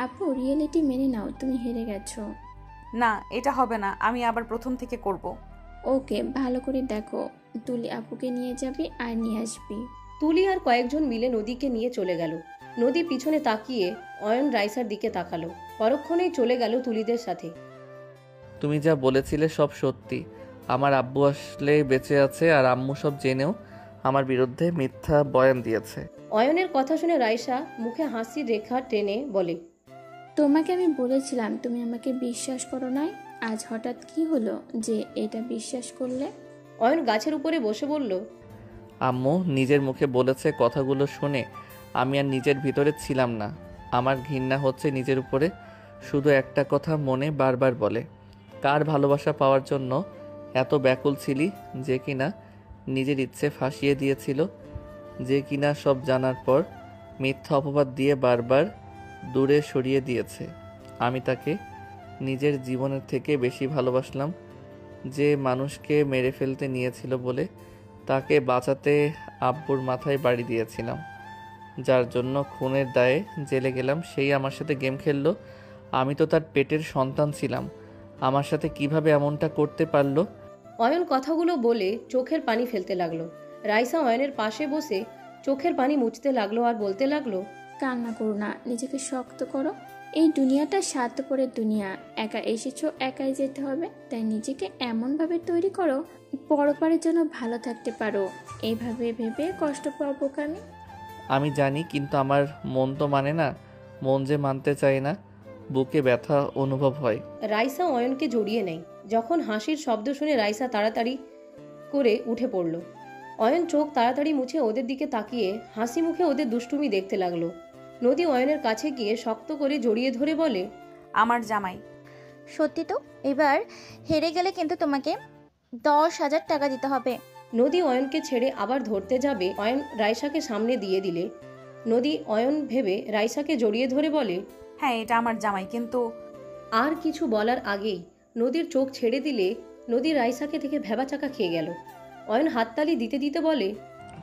আপু রিয়েলিটি মেনে নাও, তুমি হেরে গেছো। না, এটা হবে না, আমি আবার প্রথম থেকে করব। ওকে, ভালো করে দেখো। তুলি আপুকে নিয়ে যাবি আর নিয়ে আসবি। তুলি আর কয়েকজন মিলে নদীকে নিয়ে চলে গেল। নদী পিছনে তাকিয়ে অয়ন রাইসার দিকে তাকালো। পরক্ষণেই চলে গেল তুলিদের সাথে। তুমি যা বলেছিলে সব সত্যি। আমার আব্বু আসলে বেঁচে আছে, আর আম্মু সব জেনেও আমার বিরুদ্ধে মিথ্যা বয়ান দিয়েছে। অয়নের কথা শুনে রাইসা মুখে হাসির রেখা টেনে বলে, তোমাকে আমি বলেছিলাম তুমি আমাকে বিশ্বাস করো নাই। আজ হঠাৎ কি হলো যে এটা বিশ্বাস করলে? অয়ন গাছের উপরে বসে বলল, আম্মু নিজের মুখে বলেছে, কথাগুলো শুনে আমি আর নিজের ভিতরে ছিলাম না। আমার ঘৃণা হচ্ছে নিজের উপরে। শুধু একটা কথা মনে বারবার বলে, কার ভালোবাসা পাওয়ার জন্য এত ব্যাকুল ছিলি, যে কিনা নিজের ইচ্ছে ফাঁসিয়ে দিয়েছিল, যে কিনা সব জানার পর মিথ্যা অপবাদ দিয়ে বারবার দূরে সরিয়ে দিয়েছে। আমি তাকে নিজের জীবনের থেকে বেশি ভালোবাসলাম। যে মানুষকে মেরে ফেলতে নিয়েছিল বলে তাকে বাঁচাতে আব্বুর মাথায় বাড়ি দিয়েছিলাম, যার জন্য খুনের দায়ে জেলে গেলাম, সেই আমার সাথে গেম খেললো। আমি তো তার পেটের সন্তান ছিলাম, আমার সাথে কিভাবে এমনটা করতে পারলো? অয়ন কথাগুলো বলে চোখের পানি ফেলতে লাগলো। রাইসা অয়নের পাশে বসে চোখের পানি মুছতে লাগলো আর বলতে লাগলো, কান্না করো না, নিজেকে শক্ত করো। এই দুনিয়াটা স্বার্থপরের দুনিয়া। একা এসেছো, একাই যেতে হবে। তাই নিজেকে এমনভাবে তৈরি করো পরপারের জন্য ভালো থাকতে পারো। এইভাবে ভেবে কষ্ট পাবো আমি। আমি জানি, কিন্তু আমার মন তো মানে না। মন যে মানতে চায় না, বুকে ব্যথা অনুভব হয়। রাইসা অয়নকে জড়িয়ে নেয়। যখন হাসির শব্দ শুনে রাইসা তাড়াতাড়ি করে উঠে পড়ল। অয়ন চোখ তাড়াতাড়ি মুছে ওদের দিকে তাকিয়ে হাসি মুখে ওদের দুষ্টুমি দেখতে লাগলো। নদী অয়নের কাছে গিয়ে শক্ত করে জড়িয়ে ধরে বলে, আমার জামাই। সত্যি তো? এবার হেরে গেলে কিন্তু তোমাকে 10,000 টাকা দিতে হবে। নদী অয়নকে ছেড়ে আবার ধরতে যাবে। অয়ন রাইসাকে সামনে দিয়ে দিলে নদী অয়ন ভেবে রাইসাকে জড়িয়ে ধরে বলে, হ্যাঁ, এটা আমার জামাই, কিন্তু আর কিছু বলার আগেই নদীর চোখ ছেড়ে দিলে নদী রাইসাকে থেকে ভেবাচাকা খেয়ে গেল। অয়ন হাততালি দিতে দিতে বলে,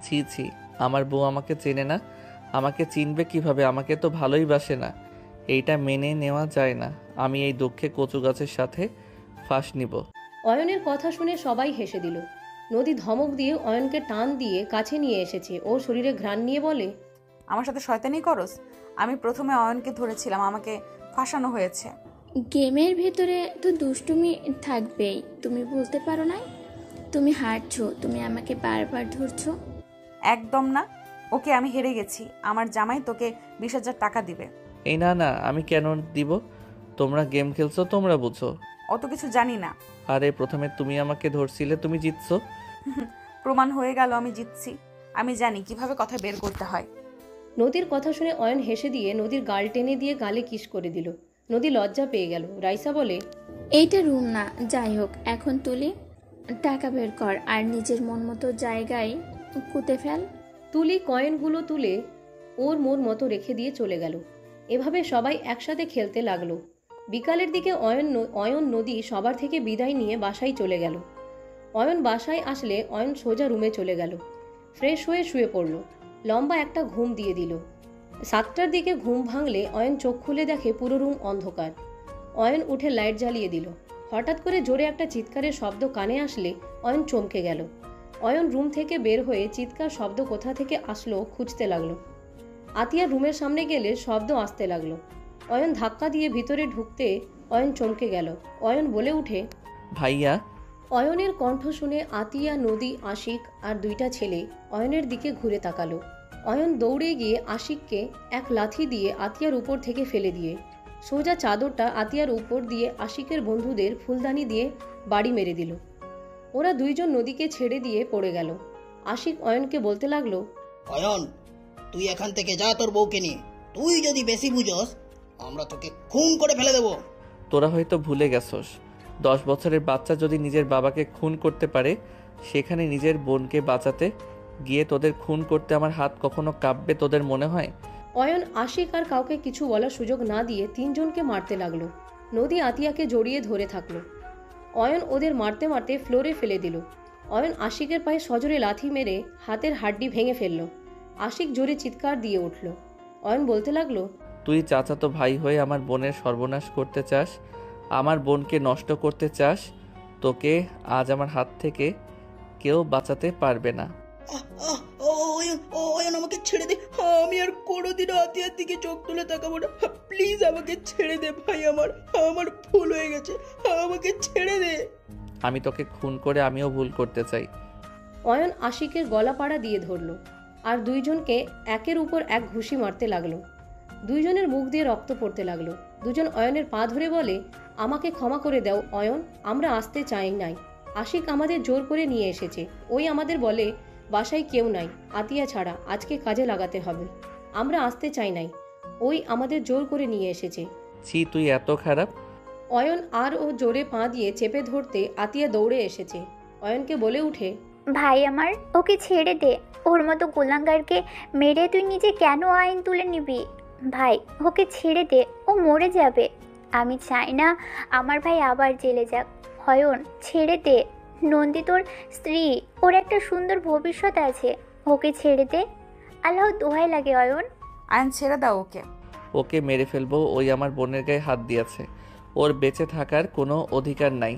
ছি ছি, আমার বউ আমাকে চেনে না। আমাকে চিনবে কিভাবে? আমাকে তো ভালোই বাসে না। এইটা মেনে নেওয়া যায় না। আমি এই দুঃখে কচু গাছের সাথে ফাঁস নিব। অয়নের কথা শুনে সবাই হেসে দিল। নদী ধমক দিয়ে অয়নকে টান দিয়ে কাছে নিয়ে এসেছে। ওর শরীরে ঘ্রাণ নিয়ে বলে, আমার সাথে শয়তানি করস? আমি প্রথমে অয়নকে ধরেছিলাম, আমাকে ফাঁসানো হয়েছে। গেমের ভেতরে তো দুষ্টুমি থাকবেই, তুমি বলতে পারো না? তুমি হারছো, তুমি আমাকে বারবার ধরছো। একদম না, ওকে আমি হেরে গেছি। আমার জামাই তোকে 20,000 টাকা দিবে। এই না না, আমি কেন দিব? তোমরা গেম খেলছো, তোমরা বুঝো। অত কিছু জানি না। আরে প্রথমে তুমি আমাকে ধরছিলে, তুমি জিতছো। প্রমাণ হয়ে গেল আমি জিতছি। আমি জানি কিভাবে কথা বের করতে হয়। নদীর কথা শুনে অয়ন হেসে দিয়ে নদীর গাল টেনে দিয়ে গালে কিস করে দিল। নদী লজ্জা পেয়ে গেল। রাইসা বলে, এইটা রুম না, যাই হোক এখন তুলি টাকা বের কর আর নিজের মন মতো জায়গায় কুতে ফেল। তুলি কয়েনগুলো তুলে ওর মন মতো রেখে দিয়ে চলে গেল। এভাবে সবাই একসাথে খেলতে লাগলো। বিকালের দিকে অয়ন নদী সবার থেকে বিদায় নিয়ে বাসায় চলে গেল। অয়ন বাসায় আসলে অয়ন সোজা রুমে চলে গেল। ফ্রেশ হয়ে শুয়ে পড়ল। লম্বা একটা ঘুম দিয়ে দিল। 7টার দিকে ঘুম ভাঙলে অয়ন চোখ খুলে দেখে পুরো রুম অন্ধকার। অয়ন উঠে লাইট জ্বালিয়ে দিল। হঠাৎ করে জোরে একটা চিৎকারের শব্দ কানে আসলে অয়ন চমকে গেল। অয়ন রুম থেকে বের হয়ে চিৎকার শব্দ কোথা থেকে আসলো খুঁজতে লাগলো। আতিয়া রুমের সামনে গেলে শব্দ আসতে লাগলো। অয়ন ধাক্কা দিয়ে ভিতরে ঢুকতে অয়ন চমকে গেল। অয়ন বলে উঠে, ভাইয়া। অয়নের কণ্ঠ শুনে আতিয়া, নদী, আশিক আর 2টা ছেলে অয়নের দিকে ঘুরে তাকালো। অয়ন দৌড়ে গিয়ে আশিককে এক লাথি দিয়ে আতিয়ার উপর থেকে ফেলে দিয়ে সোজা চাদরটা আতিয়ার উপর দিয়ে আশিকের বন্ধুদের ফুলদানি দিয়ে বাড়ি মেরে দিল। ওরা 2 জন নদীকে ছেড়ে দিয়ে পড়ে গেল। আশিক অয়নকে বলতে লাগলো, অয়ন, তুই এখান থেকে যা তোর বউকে নিয়ে। তুই যদি বেশি বুঝস, আমরা তোকে খুন করে ফেলে দেবো। তোরা হয়তো ভুলে গেছস, 10 বছরের বাচ্চা যদি নিজের বাবাকে খুন করতে পারে, সেখানে নিজের বোনকে বাঁচাতে গিয়ে তোদের খুন করতে আমার হাত কখনো কাঁপবে তোদের মনে হয়? অয়ন আশিক আর কাউকে কিছু বলার সুযোগ না দিয়ে 3 জনকে মারতে লাগলো। নদী আতিয়াকে জড়িয়ে ধরে থাকলো। অয়ন ওদের মারতে মারতে ফ্লোরে ফেলে দিল। অয়ন আশিকের পায়ে সজোরে লাথি মেরে হাতের হাড্ডি ভেঙে ফেলল। আশিক জোরে চিৎকার দিয়ে উঠল। অয়ন বলতে লাগলো, তুই চাচাতো ভাই হয়ে আমার বোনের সর্বনাশ করতে চাস, আমার বোনকে নষ্ট করতে চাস। তোকে আজ আমার হাত থেকে কেউ বাঁচাতে পারবে না। অয়ন, আমাকে ছেড়ে দে। আমি আর কোনোদিনও আতিয়ার দিকে চোখ তুলে তাকাবো না। প্লিজ আমাকে ছেড়ে দে ভাই, আমার ভুল হয়ে গেছে, আমাকে ছেড়ে দে। আমি তোকে খুন করে আমিও ভুল করতে চাই। অয়ন আশিকের গলা পাড়া দিয়ে ধরল আর 2 জনকে একের উপর এক ঘুষি মারতে লাগলো। 2 জনের মুখ দিয়ে রক্ত পড়তে লাগলো। 2 জন অয়নের পা ধরে বলে, আমাকে ক্ষমা করে দাও অয়ন, আমরা আসতে চাই নাই। আশিক আমাদের জোর করে নিয়ে এসেছে। ওই আমাদের বলে বাসায় কেউ নাই আতিয়া ছাড়া, আজকে কাজে লাগাতে হবে। আমরা আসতে চাই নাই, ওই আমাদের জোর করে নিয়ে এসেছে। ছি, তুই এত খারাপ। অয়ন আর ও জোরে পা দিয়ে চেপে ধরতে আতিয়া দৌড়ে এসেছে। অয়নকে বলে উঠে, ভাই আমার, ওকে ছেড়ে দে। ওর মতো গোলাঙ্গারকে মেরে তুই নিজে কেন আইন তুলে নিবি? ভাই, ওকে ছেড়ে দে, ও মরে যাবে। আমি চাই না আমার ভাই আবার জেলে যাক। অয়ন, ছেড়ে দে। নন্দী তোর স্ত্রী, ওর একটা সুন্দর ভবিষ্যৎ আছে। ওকে ছেড়ে দে, আল্লাহ দোহাই লাগে অয়ন। আয়ন, ছেড়ে দাও ওকে। ওকে মেরে ফেলবো, ওই আমার বোনের গায়ে হাত দিয়েছে, ওর বেঁচে থাকার কোনো অধিকার নাই।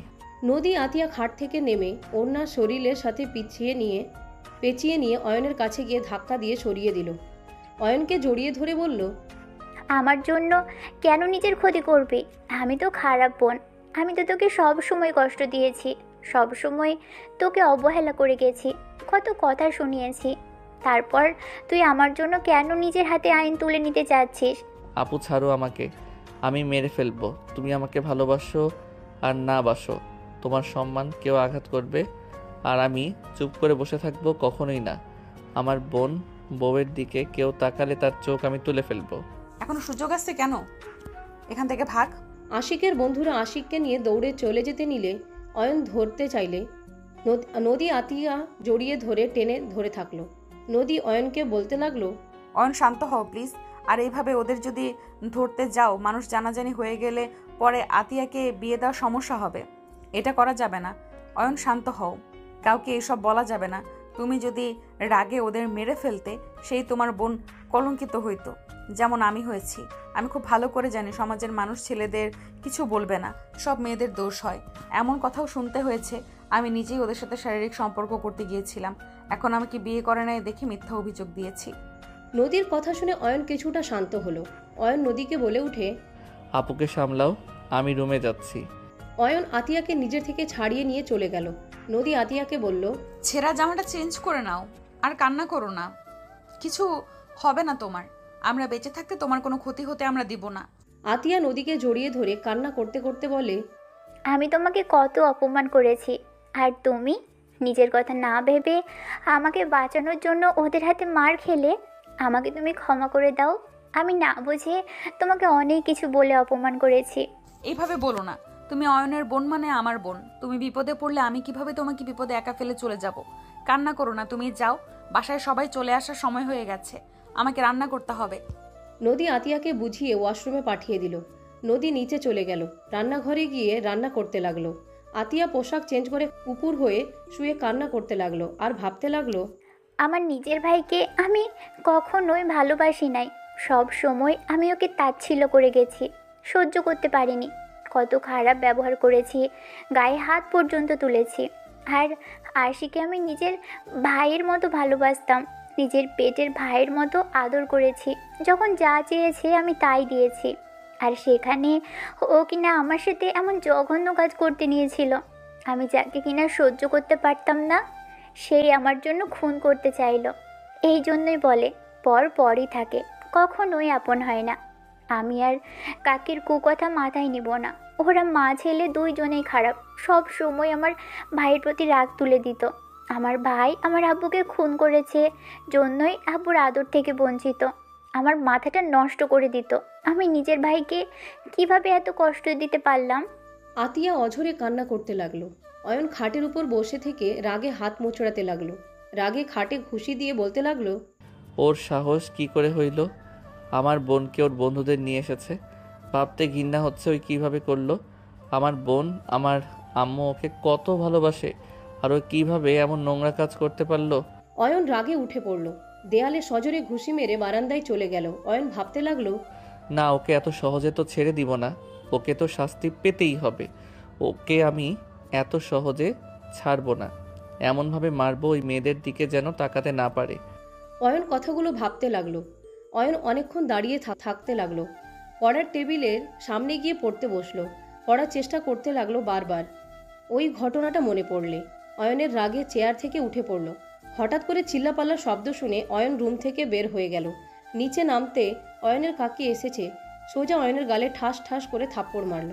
নদী আতিয়া খাট থেকে নেমে ওড়না শরীরের সাথে পেঁচিয়ে নিয়ে অয়নের কাছে গিয়ে ধাক্কা দিয়ে সরিয়ে দিল। অয়নকে জড়িয়ে ধরে বলল, আমার জন্য কেন নিজের ক্ষতি করবি? আমি তো খারাপ বোন। আমি তো তোকে সব সময় কষ্ট দিয়েছি, সব সময় তোকে অবহেলা করে গেছি, কত কথা শুনিয়েছি। তারপর তুই আমার জন্য কেন নিজের হাতে আইন তুলে নিতে চাচ্ছিস? আপু ছাড়ো আমাকে, আমি মেরে ফেলবো। তুমি আমাকে ভালোবাসো আর না বাসো, তোমার সম্মান কেউ আঘাত করবে আর আমি চুপ করে বসে থাকবো? কখনোই না। আমার বউয়ের দিকে কেউ তাকালে তার চোখ আমি তুলে ফেলবো। এখনো সুযোগ আসছে, কেন? এখান থেকে ভাগ। আশিকের বন্ধুরা আশিককে নিয়ে দৌড়ে চলে যেতে নিলে অয়ন ধরতে চাইলে নদী আতিয়া জড়িয়ে টেনে ধরে থাকলো। নদী অয়নকে বলতে লাগলো, অয়ন শান্ত হও প্লিজ। আর এইভাবে ওদের যদি ধরতে যাও, মানুষ জানাজানি হয়ে গেলে পরে আতিয়াকে বিয়ে দেওয়ার সমস্যা হবে। এটা করা যাবে না। অয়ন শান্ত হও, কাউকে এসব বলা যাবে না। তুমি যদি রাগে ওদের মেরে ফেলতে, সেই তোমার বোন কলঙ্কিত হইতো, যেমন আমি হয়েছি। আমি খুব ভালো করে জানি সমাজের মানুষ ছেলেদের কিছু বলবে না, সব মেয়েদের দোষ হয়। এমন কথাও শুনতে হয়েছে আমি নিজেই ওদের সাথে শারীরিক সম্পর্ক করতে গিয়েছিলাম। এখন আমাকে বিয়ে করে নাই দেখে মিথ্যা অভিযোগ দিয়েছি। নদীর কথা শুনে অয়ন কিছুটা শান্ত হলো। অয়ন নদীকে বলে উঠে, আপুকে সামলাও, আমি রুমে যাচ্ছি। অয়ন আতিয়াকে নিজের থেকে ছাড়িয়ে নিয়ে চলে গেল। নদী আতিয়াকে বলল, ছেঁড়া জামাটা চেঞ্জ করে নাও, আর কান্না করো না, কিছু হবে না তোমার। আমরা বেঁচে থাকতে তোমার কোনো ক্ষতি হতে আমরা দিব না। আতিয়া নদীকে জড়িয়ে ধরে কান্না করতে করতে বলে, আমি তোমাকে কত অপমান করেছি, আর তুমি নিজের কথা না ভেবে আমাকে বাঁচানোর জন্য ওদের হাতে মার খেলে। আমাকে তুমি ক্ষমা করে দাও। আমি না বুঝে তোমাকে অনেক কিছু বলে অপমান করেছি। এইভাবে বলো না, তুমি অয়নের বোন মানে আমার বোন। তুমি বিপদে পড়লে আমি কিভাবে তোমাকে বিপদে একা ফেলে চলে যাব? কান্না করো না, তুমি যাও, বাসায় সবাই চলে আসার সময় হয়ে গেছে, আমাকে রান্না করতে হবে। নদী আতিয়াকে বুঝিয়ে ওয়াশরুমে পাঠিয়ে দিল। নদী নিচে চলে গেল, রান্নাঘরে গিয়ে রান্না করতে লাগলো। আতিয়া পোশাক চেঞ্জ করে কুকুর হয়ে শুয়ে কান্না করতে লাগলো আর ভাবতে লাগলো, আমার নিজের ভাইকে আমি কখনোই ভালোবাসি নাই। সব সময় আমি ওকে তাচ্ছিল্য করে গেছি, সহ্য করতে পারিনি। কত খারাপ ব্যবহার করেছি, গায়ে হাত পর্যন্ত তুলেছি। আর আশিকে আমি নিজের ভাইয়ের মতো ভালোবাসতাম, নিজের পেটের ভাইয়ের মতো আদর করেছি। যখন যা চেয়েছে আমি তাই দিয়েছি। আর সেখানে ও কিনা আমার সাথে এমন জঘন্য কাজ করতে নিয়েছিল। আমি যাকে কিনা সহ্য করতে পারতাম না, সেই আমার জন্য খুন করতে চাইলো। এই জন্যই বলে পর পরই থাকে, কখনোই আপন হয় না। আমি আর কাকির কুকথা মাথায় নিব না। ওরা মা ছেলে দুইজনেই খারাপ, সব সময় আমার ভাইয়ের প্রতি রাগ তুলে দিত। আমার ভাই আমার আব্বুকে খুন করেছে জন্যই আব্বুর আদর থেকে বঞ্চিত। আমার মাথাটা নষ্ট করে দিত। আমি নিজের ভাইকে কিভাবে এত কষ্ট দিতে পারলাম? আতিয়া অঝরে কান্না করতে লাগলো। অয়ন খাটের উপর বসে থেকে রাগে হাত মোচড়াতে লাগলো। রাগে খাটে ঘুষি দিয়ে বলতে লাগলো, ওর সাহস কি করে হইল? আমার বোনকে ওর বন্ধুদের নিয়ে এসেছে, ভাবতে ঘৃণা হচ্ছে ওই কিভাবে করলো। আমার বোন, আমার আম্মু ওকে কত ভালোবাসে, আর ও কিভাবে এমন নোংরা কাজ করতে পারলো? অয়ন রাগে উঠে পড়ল, দেয়ালে সজোরে ঘুষি মেরে বারান্দায় চলে গেল। অয়ন ভাবতে লাগলো, না, ওকে এত সহজে তো ছেড়ে দিব না, ওকে তো শাস্তি পেতেই হবে। ওকে আমি এত সহজে ছাড়বো না, এমনভাবে মারবো ওই মেয়েদের দিকে যেন তাকাতে না পারে। অয়ন কথাগুলো ভাবতে লাগলো। অয়ন অনেকক্ষণ দাঁড়িয়ে থাকতে লাগলো। পড়ার টেবিলের সামনে গিয়ে পড়তে বসলো। পড়ার চেষ্টা করতে লাগলো বারবার। ওই ঘটনাটা মনে পড়লে অয়নের রাগে চেয়ার থেকে উঠে পড়ল। হঠাৎ করে চিল্লাপাল্লার শব্দ শুনে অয়ন রুম থেকে বের হয়ে গেল। নিচে নামতে অয়নের কাকি এসেছে, সোজা অয়নের গালে ঠাস ঠাস করে থাপ্পড় মারল।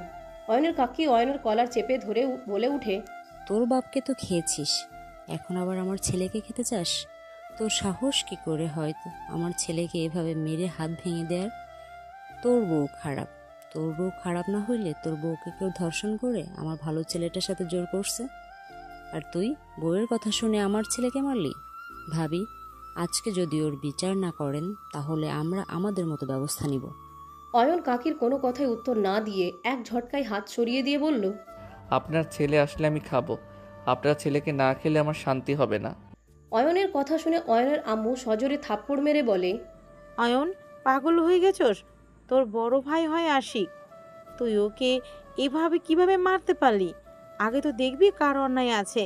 অয়নের কাকি অয়নের কলার চেপে ধরে বলে উঠে, তোর বাপকে তো খেয়েছিস, এখন আবার আমার ছেলেকে খেতে চাস? তোর সাহস কি করে হয় আমার ছেলেকে এভাবে মেরে হাত ভেঙে দেওয়ার? তোর বউ খারাপ, তোর বউ খারাপ না হইলে তোর বউকে কেউ ধর্ষণ করে আমার ভালো ছেলেটার সাথে জোর করছে, আর তুই বউয়ের কথা শুনে আমার ছেলেকে মারলি? ভাবি, আজকে যদি ওর বিচার না করেন তাহলে আমরা আমাদের মতো ব্যবস্থা নিব। অয়ন কাকির কোনো কথায় উত্তর না দিয়ে এক ঝটকায় হাত সরিয়ে দিয়ে বলল, আপনার ছেলে আসলে আমি খাবো, আপনার ছেলেকে না খেলে আমার শান্তি হবে না। অয়নের কথা শুনে অয়নের আম্মু সজোরে থাপ্পড় মেরে বলে, অয়ন, পাগল হয়ে গেছস? তোর বড় ভাই হয় আশিক, তুই ওকে এভাবে কিভাবে মারতে পারলি? আগে তো দেখবি কার অন্যায় আছে,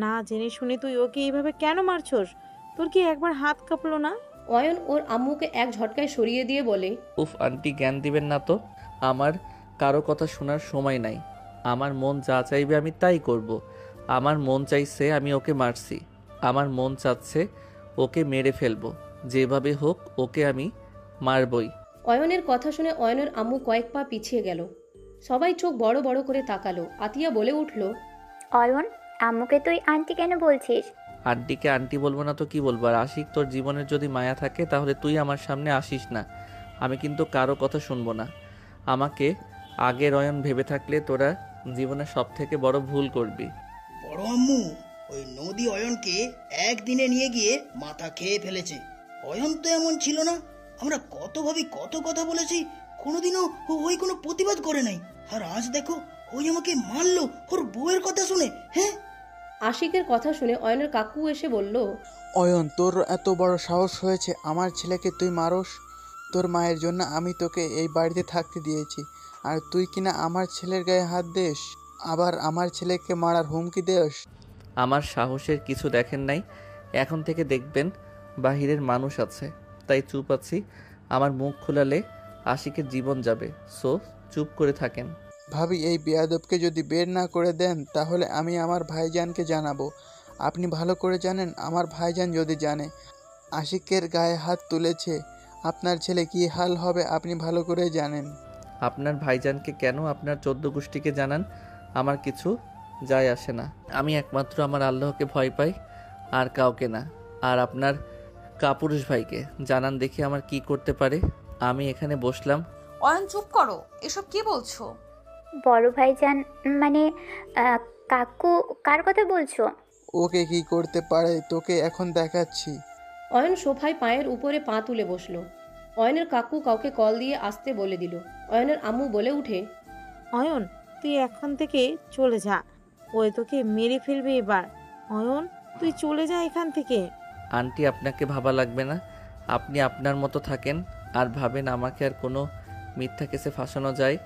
না জেনে শুনে তুই ওকে এইভাবে কেন মারছস? তোর কি একবার হাত কাঁপলো না? অয়ন ওর আম্মুকে এক ঝটকায় সরিয়ে দিয়ে বলে, উফ আন্টি, জ্ঞান দিবেন না তো। আমার কারো কথা শোনার সময় নাই। আমার মন যা চাইবে আমি তাই করব। আমার মন চাইছে আমি ওকে মারছি, আমার মন চাচ্ছে ওকে মেরে ফেলবো, যেভাবে হোক ওকে আমি মারবই। অয়নের কথা শুনে অয়নের আম্মু কয়েক পা পিছিয়ে গেল। সবাই চোখ বড় বড় করে তাকালো। আতিয়া বলে উঠল, অয়ন, আম্মুকে তুই আন্টি কেন বলছিস? আন্টিকে আন্টি বলবো না তো কি বলবো? আর আশিক, তোর জীবনের যদি মায়া থাকে তাহলে তুই আমার সামনে আসিস না। আমি কিন্তু কারো কথা শুনবো না। আমাকে আগের অয়ন ভেবে থাকলে তোরা জীবনে সব থেকে বড় ভুল করবি। বড় আম্মু, ওই নদী অয়নকে একদিনে নিয়ে গিয়ে মাথা খেয়ে ফেলেছে। অয়ন তো এমন ছিল না। আমরা কত ভাবি, কত কথা বলেছি, কোনোদিনও ওই কোনো প্রতিবাদ করে নাই। আর আজ দেখো, ওই আমাকে মারলো ওর বউয়ের কথা শুনে। হ্যাঁ, আশিকের কথা শুনে অয়নের কাকু এসে বলল, অয়ন, তোর এত বড় সাহস হয়েছে আমার ছেলেকে তুই মারস? তোর মায়ের জন্য আমি তোকে এই বাড়িতে থাকতে দিয়েছি, আর তুই কিনা আমার ছেলের গায়ে হাত দিস? আবার আমার ছেলেকে মারার হুমকি দেস? আমার সাহসের কিছু দেখেন নাই, এখন থেকে দেখবেন বাহিরের মানুষ আছে, তাই চুপ আছি। আমার মুখ খোলালে আশিকের জীবন যাবে, সো চুপ করে থাকেন। ভাবি, এই বেয়াদবকে যদি বের না করে দেন তাহলে আমি আমার ভাইজানকে জানাবো। আপনি ভালো করে জানেন আমার ভাইজান যদি জানে আশিকের গায়ে হাত তুলেছে আপনার ছেলে কী হাল হবে আপনি ভালো করে জানেন। আপনার ভাইজানকে কেন আপনার 14 গোষ্ঠীকে জানান, আমার কিছু যায় আসে না। আমি একমাত্র আমার আল্লাহকে ভয় পাই, আর কাউকে না। আর আপনার কাপুরুষ ভাইকে জানান দেখি আমার কি করতে পারে। আমি এখানে বসলাম। অয়ন চুপ করো, এসব কি বলছো? বড় ভাইজান মানে কাকু কার কথা বলছো? ওকে কি করতে পারে তোকে এখন দেখাচ্ছি। অয়ন সোফায় পায়ের উপরে পা তুলে বসলো। অয়নের কাকু কাউকে কল দিয়ে আসতে বলে দিল। অয়নের আম্মু বলে উঠে, অয়ন তুই এখন থেকে চলে যা, ওই তোকে মেরে ফেলবে এবার। অয়ন তুই চলে যা এখান থেকে। আন্টি, আপনাকে ভাবা লাগবে না, আপনি আপনার মতো থাকেন আর ভাবেন আমাকে আর কোনো মিথ্যা কেসে ফাঁসানো যায়।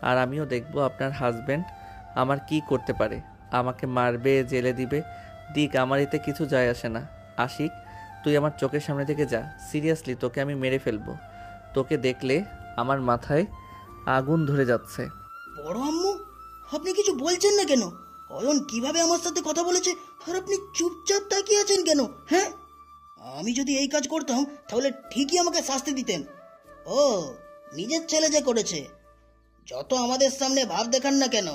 আর আমিও দেখব আপনার হাজব্যান্ড আমার কি করতে পারে। আমাকে মারবে, জেলে দিবে, দিক, আমার এতে কিছু যায় আসে না। আশিক, তুই আমার চোখের সামনে থেকে যা, সিরিয়াসলি তোকে আমি মেরে ফেলবো। তোকে দেখলে আমার মাথায় আগুন ধরে যাচ্ছে। বড় আম্মু, আপনি কিছু বলছেন না কেন? অয়ন কিভাবে আমার সাথে কথা বলেছে আর আপনি চুপচাপ তাকিয়ে আছেন কেন? হ্যাঁ, আমি যদি এই কাজ করতাম তাহলে ঠিকই আমাকে শাস্তি দিতেন। ও, নিজের ছেলে যে করেছে, যত আমাদের সামনে ভাব দেখান না কেন,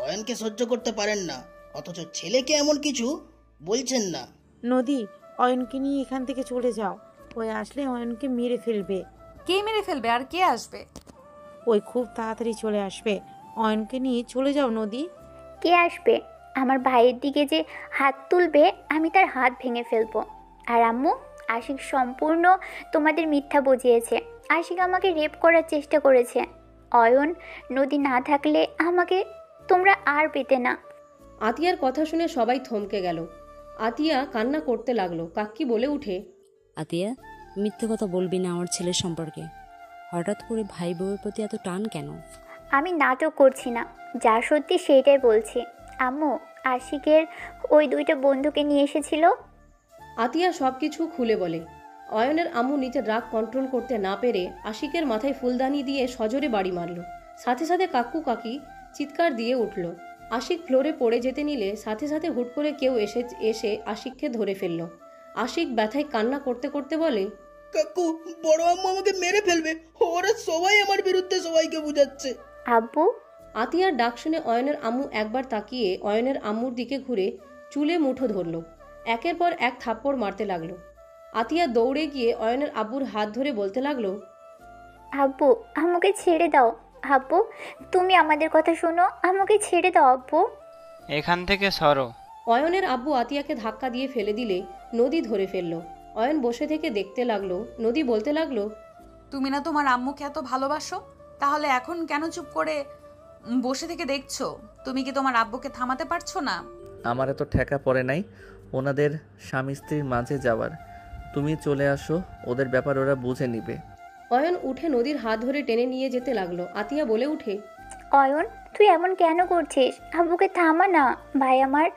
অয়নকে সহ্য করতে পারেন না, অথচ ছেলেকে এমন কিছু বলছেন না। নদী, অয়নকে নিয়ে এখান থেকে চলে যাও, ওই আসলে অয়নকে মেরে ফেলবে। কে মেরে ফেলবে আর কে আসবে? ওই খুব তাড়াতাড়ি চলে আসবে, অয়নকে নিয়ে চলে যাও নদী। কে আসবে? আমার ভাইয়ের দিকে যে হাত তুলবে আমি তার হাত ভেঙে ফেলবো। আর আম্মু, আশিক সম্পূর্ণ তোমাদের মিথ্যা বুঝিয়েছে। আশিক আমাকে রেপ করার চেষ্টা করেছে। অয়ন, নদী না থাকলে আমাকে তোমরা আর পেতে না। আতিয়ার কথা শুনে সবাই থমকে গেল। আতিয়া কান্না করতে লাগলো। কাক্কি বলে উঠে, আতিয়া, মিথ্যে কথা বলবি না আমার ছেলের সম্পর্কে। হঠাৎ করে ভাই বউয়ের প্রতি এত টান কেন? আমি নাটক করছি না, যা সত্যি সেইটাই বলছি। আম্মু, আশিকের ওই দুইটা বন্ধুকে নিয়ে এসেছিল। আতিয়া সব কিছু খুলে বলে। অয়নের আম্মু নিজের রাগ কন্ট্রোল করতে না পেরে আশিকের মাথায় ফুলদানি দিয়ে সজোরে বাড়ি মারল। সাথে সাথে কাকু কাকি চিৎকার দিয়ে উঠল। আশিক ফ্লোরে পড়ে যেতে নিলে সাথে সাথে হুট করে কেউ এসে আশিককে ধরে ফেলল। আশিক ব্যথায় কান্না করতে করতে বলে, কাকু, বড় আম্মু আমাকে মেরে ফেলবে, ওরা সবাই আমার বিরুদ্ধে সবাইকে বুঝাচ্ছে। আব্বু। আতিয়ার ডাক শুনে অয়নের আম্মু একবার তাকিয়ে অয়নের আম্মুর দিকে ঘুরে চুলে মুঠো ধরল। একের পর এক থাপ্পড় মারতে লাগলো। আতিয়া দৌড়ে গিয়ে অয়নের আব্বুর হাত ধরে বলতে লাগলো, আব্বু, আমাকে ছেড়ে দাও। আব্বু, তুমি আমাদের কথা শোনো, আমাকে ছেড়ে দাও আব্বু। এখান থেকে সরো। অয়নের আব্বু আতিয়াকে ধাক্কা দিয়ে ফেলে দিলে নদী ধরে ফেলল। অয়ন বসে থেকে দেখতে লাগলো। নদী বলতে লাগলো, তুমি না তোমার আম্মুকে এত ভালোবাসো, তাহলে এখন কেন চুপ করে বসে থেকে দেখছো? তুমি কি তোমার আব্বুকে থামাতে পারছো না? আমার এত ঠেকা পড়ে নাই ওনাদের স্বামী স্ত্রীর মাঝে যাওয়ার। তুমি চলে আসো, ওদের ব্যাপার ওরা বুঝে নিবে। অয়ন উঠে নদীর হাত ধরে টেনে নিয়ে যেতে লাগলো। আতিয়া বলে উঠে, অয়ন, তুই এমন কেন করছিস? আব্বুকে থামা না, ভাই আমার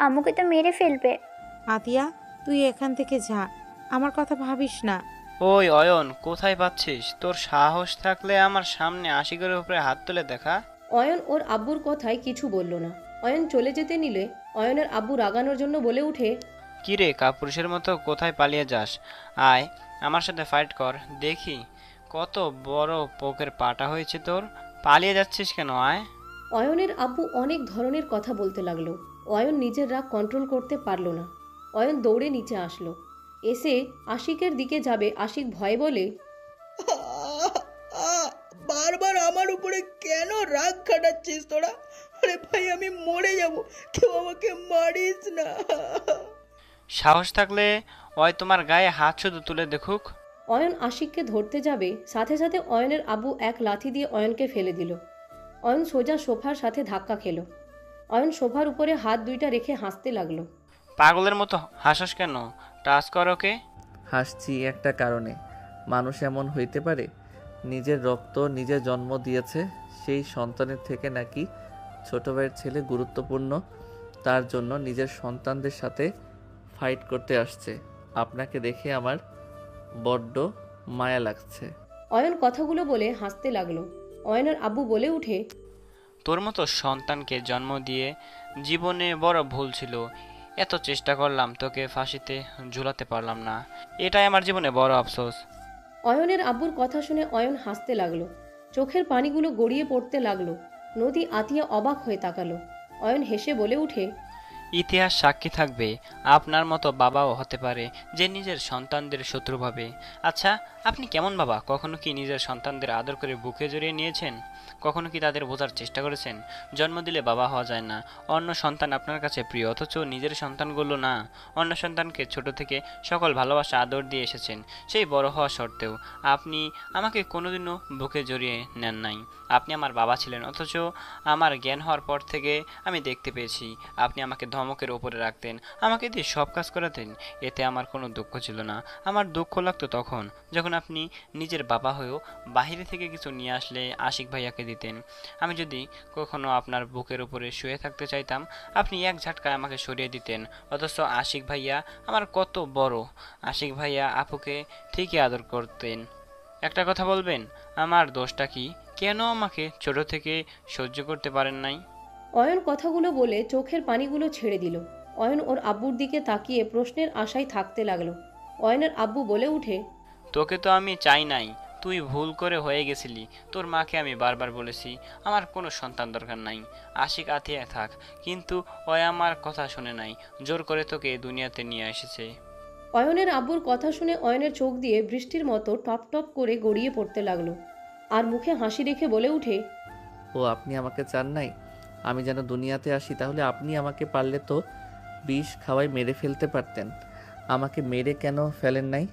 আম্মুকে তো মেরে ফেলবে। আতিয়া, তুই এখান থেকে যা, আমার কথা ভাবিস না। ওই অয়ন, কোথায় পাচ্ছিস? তোর সাহস থাকলে আমার সামনে আশিকের উপরে হাত তুলে দেখা। অয়ন ওর আব্বুর কথায় কিছু বলল না। অয়ন চলে যেতে নিলে অয়নের আব্বু রাগানোর জন্য বলে উঠে, কিরে, কাপুরুষের মতো কোথায় পালিয়ে যাস? আয় আমার সাথে ফাইট কর, দেখি কত বড় পোকের পাটা হয়েছে তোর। পালিয়ে যাচ্ছিস কেন? আয়। অয়নের আব্বু অনেক ধরনের কথা বলতে লাগলো। অয়ন নিজের রাগ কন্ট্রোল করতে পারল না। অয়ন দৌড়ে নিচে আসলো। এসে আশিকের দিকে যাবে, আশিক ভয় বলে, বারবার আমার উপরে কেন রাগ খাটাচ্ছিস তোরা? আরে ভাই, আমি মরে যাব, কেউ আমাকে মারিস না। সাহস থাকলে ওই তোমার গায়ে হাত শুধু তুলে দেখুক। অয়ন আশিককে ধরতে যাবে, সাথে সাথে অয়নের আব্বু এক লাথি দিয়ে অয়নকে ফেলে দিল। অয়ন সোজা সোফার সাথে ধাক্কা খেল। অয়ন সোফার উপরে হাত দুইটা রেখে হাসতে লাগলো। পাগলের মতো হাসস কেন? টাচ কর ওকে। হাসছি একটা কারণে, মানুষ এমন হইতে পারে নিজের রক্ত নিজে জন্ম দিয়েছে, সেই সন্তানের থেকে নাকি ছোট ভাইয়ের ছেলে গুরুত্বপূর্ণ, তার জন্য নিজের সন্তানদের সাথে ফাইট করতে আসছে। আপনাকে দেখে আমার বড্ড মায়া লাগছে। অয়ন কথাগুলো বলে হাসতে লাগলো। অয়নের আব্বু বলে উঠে, তোর মতো সন্তানকে জন্ম দিয়ে জীবনে বড় ভুল ছিল। এত চেষ্টা করলাম, তোকে ফাঁসিতে ঝুলাতে পারলাম না, এটাই আমার জীবনে বড় আফসোস। অয়নের আব্বুর কথা শুনে অয়ন হাসতে লাগলো। চোখের পানিগুলো গড়িয়ে পড়তে লাগলো। নদী আতিয়া অবাক হয়ে তাকালো। অয়ন হেসে বলে উঠে, ইতিহাস সাক্ষী থাকবে, আপনার মতো বাবাও হতে পারে যে নিজের সন্তানদের শত্রু ভাবে। আচ্ছা, আপনি কেমন বাবা? কখনো কি নিজের সন্তানদের আদর করে বুকে জড়িয়ে নিয়েছেন? কখনো কি তাদের বোঝার চেষ্টা করেছেন? জন্ম দিলে বাবা হওয়া যায় না, অন্য সন্তান আপনার কাছে প্রিয়, অথচ নিজের সন্তানগুলো না। অন্য সন্তানকে ছোট থেকে সকল ভালোবাসা আদর দিয়ে এসেছেন, সেই বড় হওয়া সত্ত্বেও আপনি আমাকে কোনোদিনও বুকে জড়িয়ে নেন নাই। আপনি আমার বাবা ছিলেন, অথচ আমার জ্ঞান হওয়ার পর থেকে আমি দেখতে পেয়েছি আপনি আমাকে ধমকের ওপরে রাখতেন, আমাকে দিয়ে সব কাজ করাতেন। এতে আমার কোনো দুঃখ ছিল না। আমার দুঃখ লাগতো তখন যখন আপনি নিজের বাবা হয়েও বাইরে থেকে কিছু নিয়ে আসলে আশিক ভাইয়াকে দিতেন। আমি যদি কখনো আপনার বুকের উপরে শুয়ে থাকতে চাইতাম, আপনি এক ঝাটকায় আমাকে সরিয়ে দিতেন। অথচ আশিক ভাইয়া আমার কত বড়, আশিক ভাইয়া আপুকে ঠিকই আদর করতেন। একটা কথা বলবেন, আমার দোষটা কি? কেন আমাকে ছোট থেকে সহ্য করতে পারেন নাই? অয়ন কথাগুলো বলে চোখের পানিগুলো ছেড়ে দিল। অয়ন ওর আব্বুর দিকে তাকিয়ে প্রশ্নের আশায় থাকতে লাগলো। অয়নের আব্বু বলে উঠে, তোকে তো আমি চাই নাই, তুই ভুল করে হয়ে গেছিলি। তোর মাকে আমি বারবার বলেছি আমার কোনো সন্তান দরকার নাই, আশিক আতিয়া থাক, কিন্তু ওই আমার কথা শুনে নাই, জোর করে তোকে দুনিয়াতে নিয়ে এসেছে। অয়নের আব্বুর কথা শুনে অয়নের চোখ দিয়ে বৃষ্টির মতো টপ টপ করে গড়িয়ে পড়তে লাগলো। আর মুখে হাসি রেখে বলে উঠে, ও আপনি আমাকে চান নাই আমি যেন দুনিয়াতে আসি? তাহলে আপনি আমাকে পারলে তো বিষ খাওয়াই মেরে ফেলতে পারতেন, আমাকে মেরে কেন ফেলেন নাই?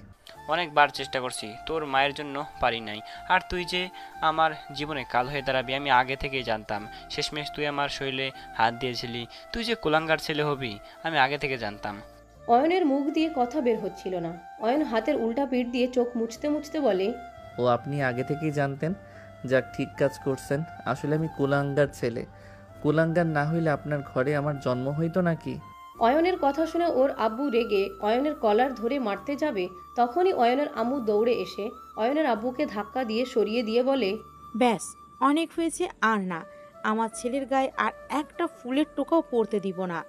অনেকবার চেষ্টা করছি, তোর মায়ের জন্য পারি নাই। আর তুই যে আমার জীবনে কাল হয়ে দাঁড়াবি আমি আগে থেকেই জানতাম। শেষমেশ তুই আমার শরীরে হাত দিয়েছিলি, তুই যে কুলাঙ্গার ছেলে হবি আমি আগে থেকে জানতাম। অয়নের মুখ দিয়ে কথা বের হচ্ছিল না। অয়ন হাতের উল্টা পিঠ দিয়ে চোখ মুছতে মুছতে বলে, ও আপনি আগে থেকেই জানতেন? যাক, ঠিক কাজ করছেন। আসলে আমি কুলাঙ্গার ছেলে। কুলাঙ্গার না হইলে আপনার ঘরে আমার জন্ম হইতো নাকি? অয়নের কথা শুনে ওর আব্বু রেগে অয়নের কলার ধরে মারতে যাবে, তখনই অয়নের আম্মু দৌড়ে এসে অয়নের আব্বুকে ধাক্কা দিয়ে সরিয়ে দিয়ে বলে, ব্যাস, অনেক হয়েছে, আর না। আমার ছেলের গায়ে আর একটা ফুলের টোকাও পড়তে দিব না।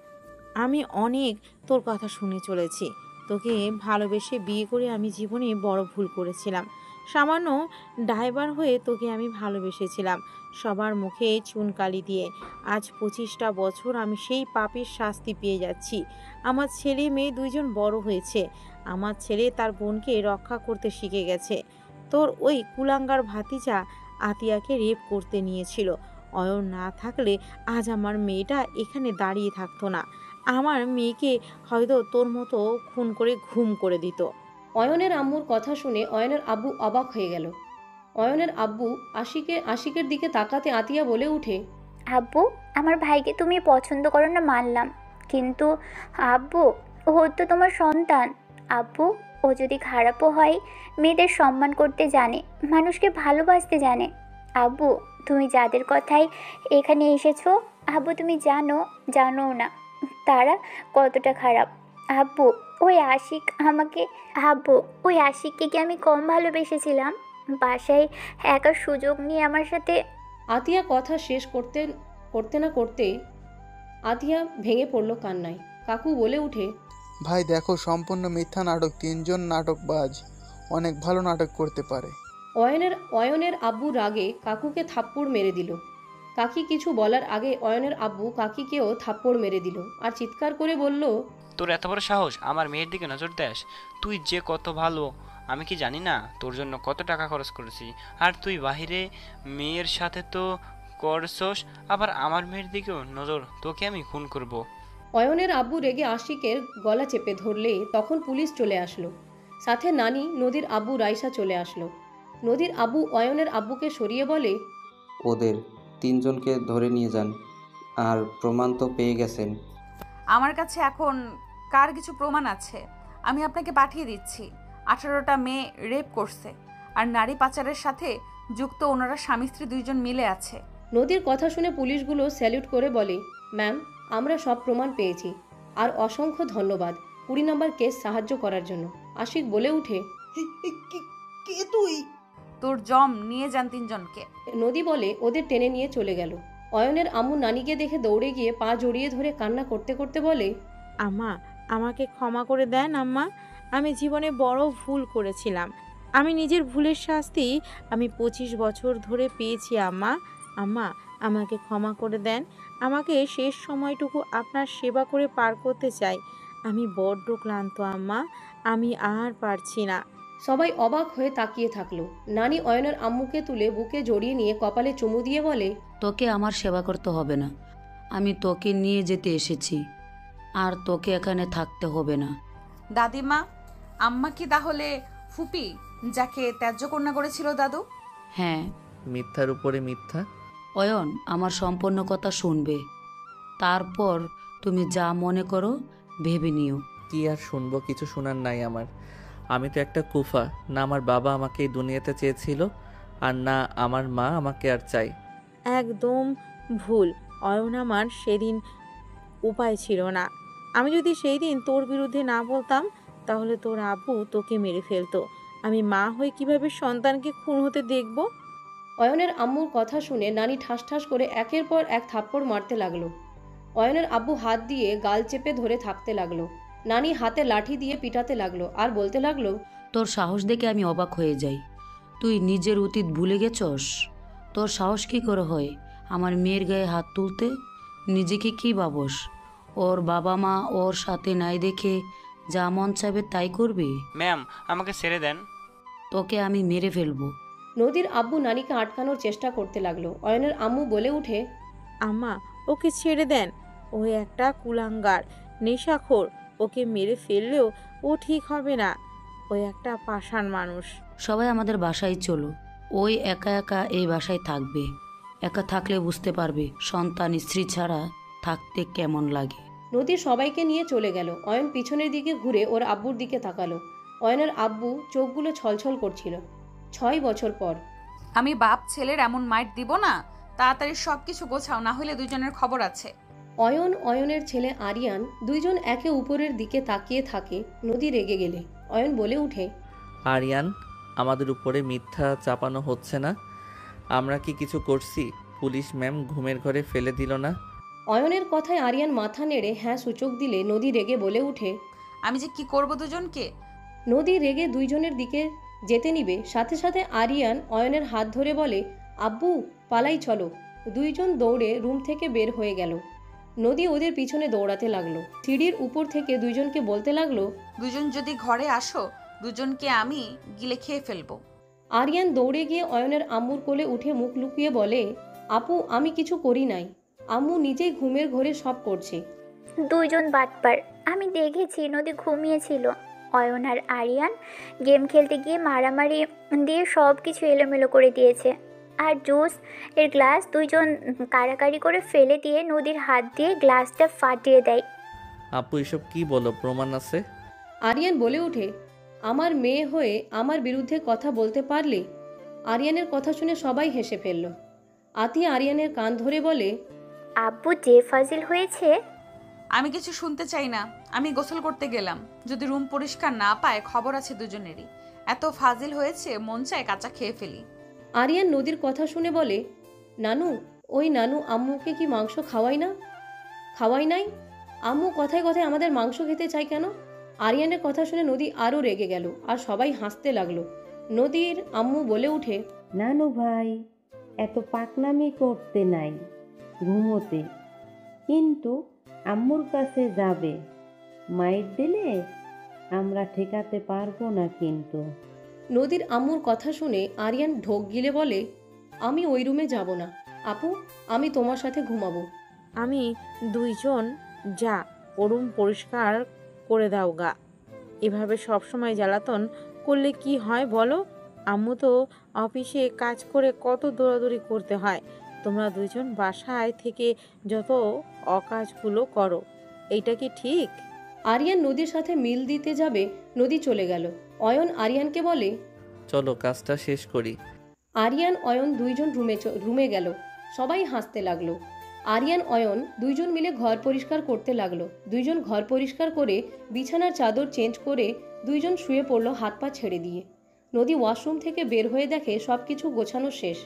আমি অনেক তোর কথা শুনে চলেছি। তোকে ভালোবেসে বিয়ে করে আমি জীবনে বড় ভুল করেছিলাম। সামান্য ড্রাইভার হয়ে তোকে আমি ভালোবেসেছিলাম সবার মুখে চুনকালি দিয়ে। আজ 25টা বছর আমি সেই পাপের শাস্তি পেয়ে যাচ্ছি। আমার ছেলে মেয়ে দুইজন বড় হয়েছে। আমার ছেলে তার বোনকে রক্ষা করতে শিখে গেছে। তোর ওই কুলাঙ্গার ভাতিজা আতিয়াকে রেপ করতে নিয়েছিল। অয়ন না থাকলে আজ আমার মেয়েটা এখানে দাঁড়িয়ে থাকতো না। আমার মেয়েকে হয়তো তোর মতো খুন করে ঘুম করে দিত। অয়নের আম্মুর কথা শুনে অয়নের আব্বু অবাক হয়ে গেল। অয়নের আব্বু আশিকের দিকে তাকাতে আতিয়া বলে উঠে, আব্বু, আমার ভাইকে তুমি পছন্দ করো না মানলাম, কিন্তু আব্বু, ও তো তোমার সন্তান। আব্বু, ও যদি খারাপও হয় মেয়েদের সম্মান করতে জানে, মানুষকে ভালোবাসতে জানে। আব্বু, তুমি যাদের কথায় এখানে এসেছো, আব্বু তুমি জানো না তারা কতটা খারাপ। আব্বু, ওই আশিককে কি আমি কম ভালোবেসেছিলাম? বাসায় একার সুযোগ নিয়ে আমার সাথে। আতিয়া কথা শেষ করতে না করতে আতিয়া ভেঙে পড়ল কান্নায়। কাকু বলে উঠে, ভাই দেখো, সম্পূর্ণ মিথ্যা নাটক। 3জন নাটকবাজ অনেক ভালো নাটক করতে পারে। অয়নের আব্বু রাগে কাকুকে থাপ্পড় মেরে দিল। কাকি কিছু বলার আগে অয়নের আব্বু কাকিকেও থাপ্পড় মেরে দিল আর চিৎকার করে বলল, তোর এত বড় সাহস আমার মেয়ের দিকে নজর দেস? তুই যে কত ভালো আমি কি জানি না? তোর জন্য কত টাকা খরচ করেছি, আর তুই বাহিরে মেয়ের সাথে তো করছস, আবার আমার মেয়ের দিকেও নজর? তোকে আমি খুন করব। অয়নের আব্বু রেগে আশিকের গলা চেপে ধরলে তখন পুলিশ চলে আসলো। সাথে নানি, নদীর আব্বু রাইসা চলে আসলো। নদীর আব্বু অয়নের আব্বুকে সরিয়ে বলে, ওদের 3জনকে ধরে নিয়ে যান, আর প্রমাণ তো পেয়ে গেছেন। আমার কাছে এখন কার কিছু প্রমাণ আছে আমি আপনাকে পাঠিয়ে দিচ্ছি। 18টা মেয়ে রেপ করছে আর নারী পাচারের সাথে যুক্ত ওনারা স্বামী স্ত্রী 2জন মিলে আছে। নদীর কথা শুনে পুলিশগুলো স্যালুট করে বলে, ম্যাম, আমরা সব প্রমাণ পেয়েছি। আর অসংখ্য ধন্যবাদ 20 নম্বর কেস সাহায্য করার জন্য। আশিক বলে উঠে, কে তুই? তোর জম নিয়ে যান 3 জনকে। নদী বলে ওদের টেনে নিয়ে চলে গেল। অয়নের আম্মু নানিকে দেখে দৌড়ে গিয়ে পা জড়িয়ে ধরে কান্না করতে করতে বলে, আম্মা, আমাকে ক্ষমা করে দেন আম্মা। আমি জীবনে বড় ভুল করেছিলাম। আমি নিজের ভুলের শাস্তি আমি 25 বছর ধরে পেয়েছি আম্মা। আম্মা, আমাকে ক্ষমা করে দেন। আমাকে শেষ সময়টুকু আপনার সেবা করে পার করতে চাই। আমি বড্ড ক্লান্ত আম্মা, আমি আর পারছি না। সবাই অবাক হয়ে তাকিয়ে থাকলো। নানি অয়নের আম্মুকে তুলে বুকে জড়িয়ে নিয়ে কপালে চুমু দিয়ে বলে, তোকে আমার সেবা করতে হবে না, আমি তোকে নিয়ে যেতে এসেছি, আর তোকে এখানে থাকতে হবে না। দাদিমা, আম্মা কি তাহলে ফুপি যাকে ত্যায্য কন্যা করেছিল দাদু? হ্যাঁ। মিথ্যার উপরে মিথ্যা। অয়ন আমার সম্পূর্ণ কথা শুনবে, তারপর তুমি যা মনে করো ভেবে নিও। কি আর শুনবো, কিছু শোনার নাই আমার। আমি তো একটা কুফা, না আমার বাবা আমাকে এই দুনিয়াতে চেয়েছিল, আর না আমার মা আমাকে আর চাই। একদম ভুল অয়ন, আমার সেদিন উপায় ছিল না। আমি যদি সেই দিন তোর বিরুদ্ধে না বলতাম তাহলে তোর আব্বু তোকে মেরে ফেলতো। আমি মা হয়ে কিভাবে সন্তানকে খুন হতে দেখব? অয়নের আম্মুর কথা শুনে নানি ঠাস ঠাস করে একের পর এক থাপ্পড় মারতে লাগলো। অয়নের আব্বু হাত দিয়ে গাল চেপে ধরে থাকতে লাগলো। নানি হাতে লাঠি দিয়ে পিটাতে লাগলো আর বলতে লাগলো, তোর সাহস দেখে আমি অবাক হয়ে যাই। তুই নিজের অতীত ভুলে গেছস? তোর সাহস কি করে হয় আমার মেয়ের গায়ে হাত তুলতে? নিজেকে কি ভাবস? ওর বাবা মা ওর সাথে নাই দেখে যা মন চাইবে তাই করবি? ম্যাম, আমাকে ছেড়ে দেন। তোকে আমি মেরে ফেলবো। নদীর আব্বু নানিকে আটকানোর চেষ্টা করতে লাগলো। অয়নের আম্মু বলে উঠে, আম্মা, ওকে ছেড়ে দেন। ও একটা কুলাঙ্গার, নেশাখোর। ওকে মেরে ফেললেও ও ঠিক হবে না। ও একটা পাষাণ মানুষ। সবাই আমাদের বাসায় চলো। ওই একা একা এই বাসায় থাকবে। একা থাকলে বুঝতে পারবে সন্তান স্ত্রী ছাড়া থাকতে কেমন লাগে। নদী সবাইকে নিয়ে চলে গেল। অয়ন পিছনের দিকে ঘুরে ওর আব্বুর দিকে তাকালো। অয়নের আব্বু চোখগুলো ছলছল করছিল। 6 বছর পর। আমি বাপ ছেলের এমন মাইট দিব না। তাড়াতাড়ি সবকিছু গোছাও, না হলে 2 জনের খবর আছে। অয়ন, অয়নের ছেলে আরিয়ান দুইজন একে উপরের দিকে তাকিয়ে থাকে। নদী রেগে গেলে অয়ন বলে উঠে, আরিয়ান, আমাদের উপরে মিথ্যা চাপানো হচ্ছে না? আমরা কি কিছু করছি? পুলিশ ম্যাম ঘুমের ঘরে ফেলে দিল না? অয়নের কথায় আরিয়ান মাথা নেড়ে হ্যাঁ সূচক দিলে নদী রেগে বলে উঠে, আমি যে কি করব দুজনকে। নদী রেগে দুইজনের দিকে যেতে নিবে, সাথে সাথে আরিয়ান অয়নের হাত ধরে বলে, আব্বু পালাই চলো। দুইজন দৌড়ে রুম থেকে বের হয়ে গেল। নদী ওদের পিছনে দৌড়াতে লাগলো। সিঁড়ির উপর থেকে দুইজনকে বলতে লাগলো, দুজন যদি ঘরে আসো, দুজনকে আমি গিলে খেয়ে ফেলবো। আরিয়ান দৌড়ে গিয়ে অয়নের আম্মুর কোলে উঠে মুখ লুকিয়ে বলে, আপু আমি কিছু করি নাই, আম্মু নিজেই ঘুমের ঘরে সব করছে। দুইজন বাটপার, আমি দেখেছি নদী ঘুমিয়েছিল। অয়ন আর আরিয়ান গেম খেলতে গিয়ে মারামারি দিয়ে সব কিছু এলোমেলো করে দিয়েছে। আর জুস এর গ্লাস দুইজন কাড়াকাড়ি করে ফেলে দিয়ে নদীর হাত দিয়ে গ্লাসটা ফাটিয়ে দেয়। আপু এসব কি বলো, প্রমাণ আছে? আরিয়ান বলে ওঠে, আমার মেয়ে হয়ে আমার বিরুদ্ধে কথা বলতে পারলে? আরিয়ানের কথা শুনে সবাই হেসে ফেলল। আতিয়া আরিয়ানের কান ধরে বলে, আব্বু যে ফাজিল হয়েছে। আমি কিছু শুনতে চাই না। আমি গোসল করতে গেলাম। যদি রুম পরিষ্কার না পায় খবর আছে দুজনেরই। এত ফাজিল হয়েছে, মন চায় কাঁচা খেয়ে ফেলি। আরিয়ান নদীর কথা শুনে বলে, নানু, ওই নানু আম্মুকে কি মাংস খাওয়াই নাই? আম্মু কথায় কথায় আমাদের মাংস খেতে চাই কেন? আরিয়ানের কথা শুনে নদী আরও রেগে গেল আর সবাই হাসতে লাগলো। নদীর আম্মু বলে উঠে, নানু ভাই এত পাকনামি করতে নাই, ঘুমোতে। কিন্তু আম্মুর কাছে যাবে, মাইর দিলে আমরা ঠেকাতে পারবো না। কিন্তু নদীর আম্মুর কথা শুনে আরিয়ান ঢোক গিলে বলে, আমি ওই রুমে যাব না আপু, আমি তোমার সাথে ঘুমাবো। আমি দুইজন যা রুম পরিষ্কার করে দাও গা। এভাবে সবসময় জ্বালাতন করলে কি হয় বলো? আম্মু তো অফিসে কাজ করে কত দৌড়াদৌড়ি করতে হয়। তোমরা দুইজন বাসায় থেকে যত অকাজগুলো করো, এইটা কি ঠিক? আরিয়ান নদীর সাথে মিল দিতে যাবে, নদী চলে গেল। অয়ন আরিয়ানকে বলে, চলো কাজটা শেষ করি। আরিয়ান অয়ন দুইজন রুমে গেল। সবাই হাসতে লাগলো। আরিয়ান অয়ন দুইজন মিলে ঘর পরিষ্কার করতে লাগলো। দুইজন ঘর পরিষ্কার করে বিছানার চাদর চেঞ্জ করে দুইজন শুয়ে পড়লো হাত পা ছেড়ে দিয়ে। নদী ওয়াশরুম থেকে বের হয়ে দেখে সব কিছু গোছানো শেষ।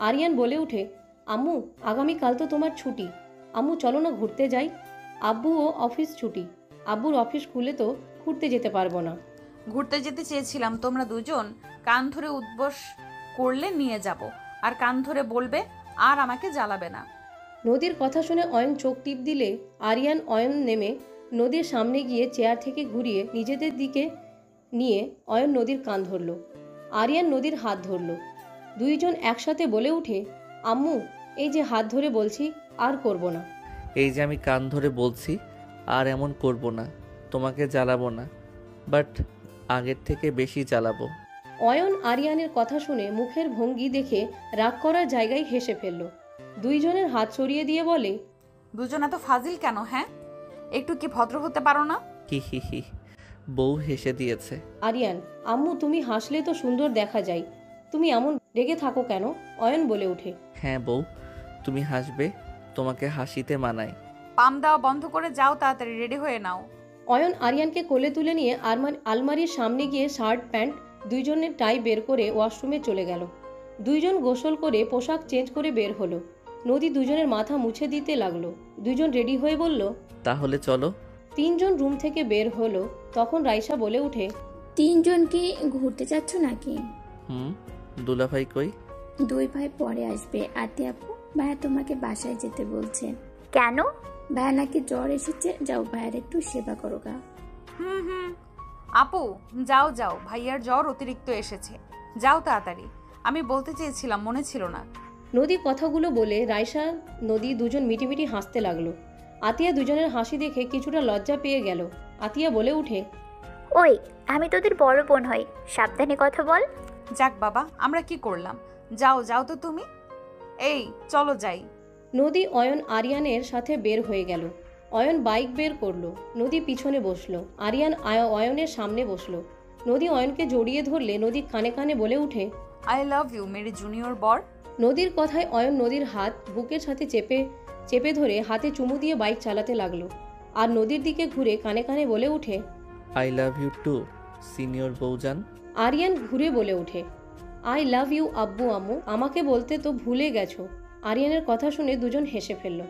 আরিয়ান বলে ওঠে, আম্মু আগামীকাল তো তোমার ছুটি, আম্মু চলো না ঘুরতে যাই। আব্বুও অফিস ছুটি, আব্বুর অফিস খুলে তো ঘুরতে যেতে পারবো না। ঘুরতে যেতে চেয়েছিলাম, তোমরা দুজন কান ধরে উদ্বস করলে নিয়ে যাব, আর কান ধরে বলবে আর আমাকে জ্বালাবে না। নদীর কথা শুনে অয়ন চোখ টিপ দিলে আরিয়ান অয়ন নেমে নদীর সামনে গিয়ে চেয়ার থেকে ঘুরিয়ে নিজেদের দিকে নিয়ে অয়ন নদীর কান ধরল। আরিয়ান নদীর হাত ধরল। দুইজন একসাথে বলে উঠে, আম্মু এই যে হাত ধরে বলছি আর করব না। এই যে আমি কান ধরে বলছি আর এমন করব না, তোমাকে জ্বালাবো না, বাট আগের থেকে বেশি জ্বালাবো। অয়ন আরিয়ানের কথা শুনে মুখের ভঙ্গি দেখে রাগ করার জায়গায় হেসে ফেলল। দুইজনের হাত সরিয়ে দিয়ে বলে, দুজন এত ফাজিল কেন? হ্যাঁ, একটু কি ভদ্র হতে পারো না? হি হি হি, বউ হেসে দিয়েছে। আরিয়ান, আম্মু তুমি হাসলে তো সুন্দর দেখা যায়, তুমি এমন রেগে থাকো কেন? অয়ন বলে ওঠে। হ্যাঁ বউ, তুমি হাসবে, তোমাকে হাসিতে মানায়। পাম দেওয়া বন্ধ করে যাও, তাড়াতাড়ি রেডি হয়ে নাও। অয়ন আরিয়ানকে কোলে তুলে নিয়ে আলমারির সামনে গিয়ে শার্ট প্যান্ট দুইজনের টাই বের করে ওয়াশরুমে চলে গেল। দুইজন গোসল করে পোশাক চেঞ্জ করে বের হলো। নদী দুজনের মাথা মুছে দিতে লাগলো। দুইজন রেডি হয়ে বলল, তাহলে চলো। তিনজন রুম থেকে বের হলো। তখন রাইসা বলে উঠে, তিনজন কি ঘুরতে যাচ্ছ নাকি? দুলাভাই কই? দুই ভাই পরে আসবে। আতি আপু, ভাইয়া তোমাকে বাসায় যেতে বলছে। কেন? ভাইয়া নাকি জ্বর এসেছে, যাও ভাইয়ার একটু সেবা করো গা। আপু যাও যাও, ভাইয়ার জ্বর অতিরিক্ত এসেছে, যাও তাড়াতাড়ি। আমি বলতে চেয়েছিলাম, মনে ছিল না। নদী কথাগুলো বলে রাইসা নদী দুজন মিটিমিটি হাসতে লাগলো। আতিয়া দুজনের হাসি দেখে কিছুটা লজ্জা পেয়ে গেল। আতিয়া বলে উঠে, ওই আমি তোদের বড় বোন হই, সাবধানে কথা বল। যাক বাবা, আমরা কি করলাম? যাও যাও তো তুমি। এই চলো যাই। নদী অয়ন আরিয়ানের সাথে বের হয়ে গেল। অয়ন বাইক বের করলো। নদী পিছনে বসলো। আরিয়ান অয়নের সামনে বসলো। নদী অয়নকে জড়িয়ে ধরলে নদী কানে কানে বলে উঠে, আই লাভ ইউ মেরি জুনিয়র বর। নদীর কথায় অয়ন নদীর হাত বুকের সাথে চেপে ধরে হাতে চুমু দিয়ে বাইক চালাতে লাগলো। আর নদীর দিকে ঘুরে কানে কানে বলে উঠে, I love you too senior বউজান। আরিয়ান ঘুরে বলে ওঠে, আই লাভ ইউ আব্বু আম্মু, আমাকে বলতে তো ভুলে গেছো। আরিয়ানের কথা শুনে দুজন হেসে ফেলল।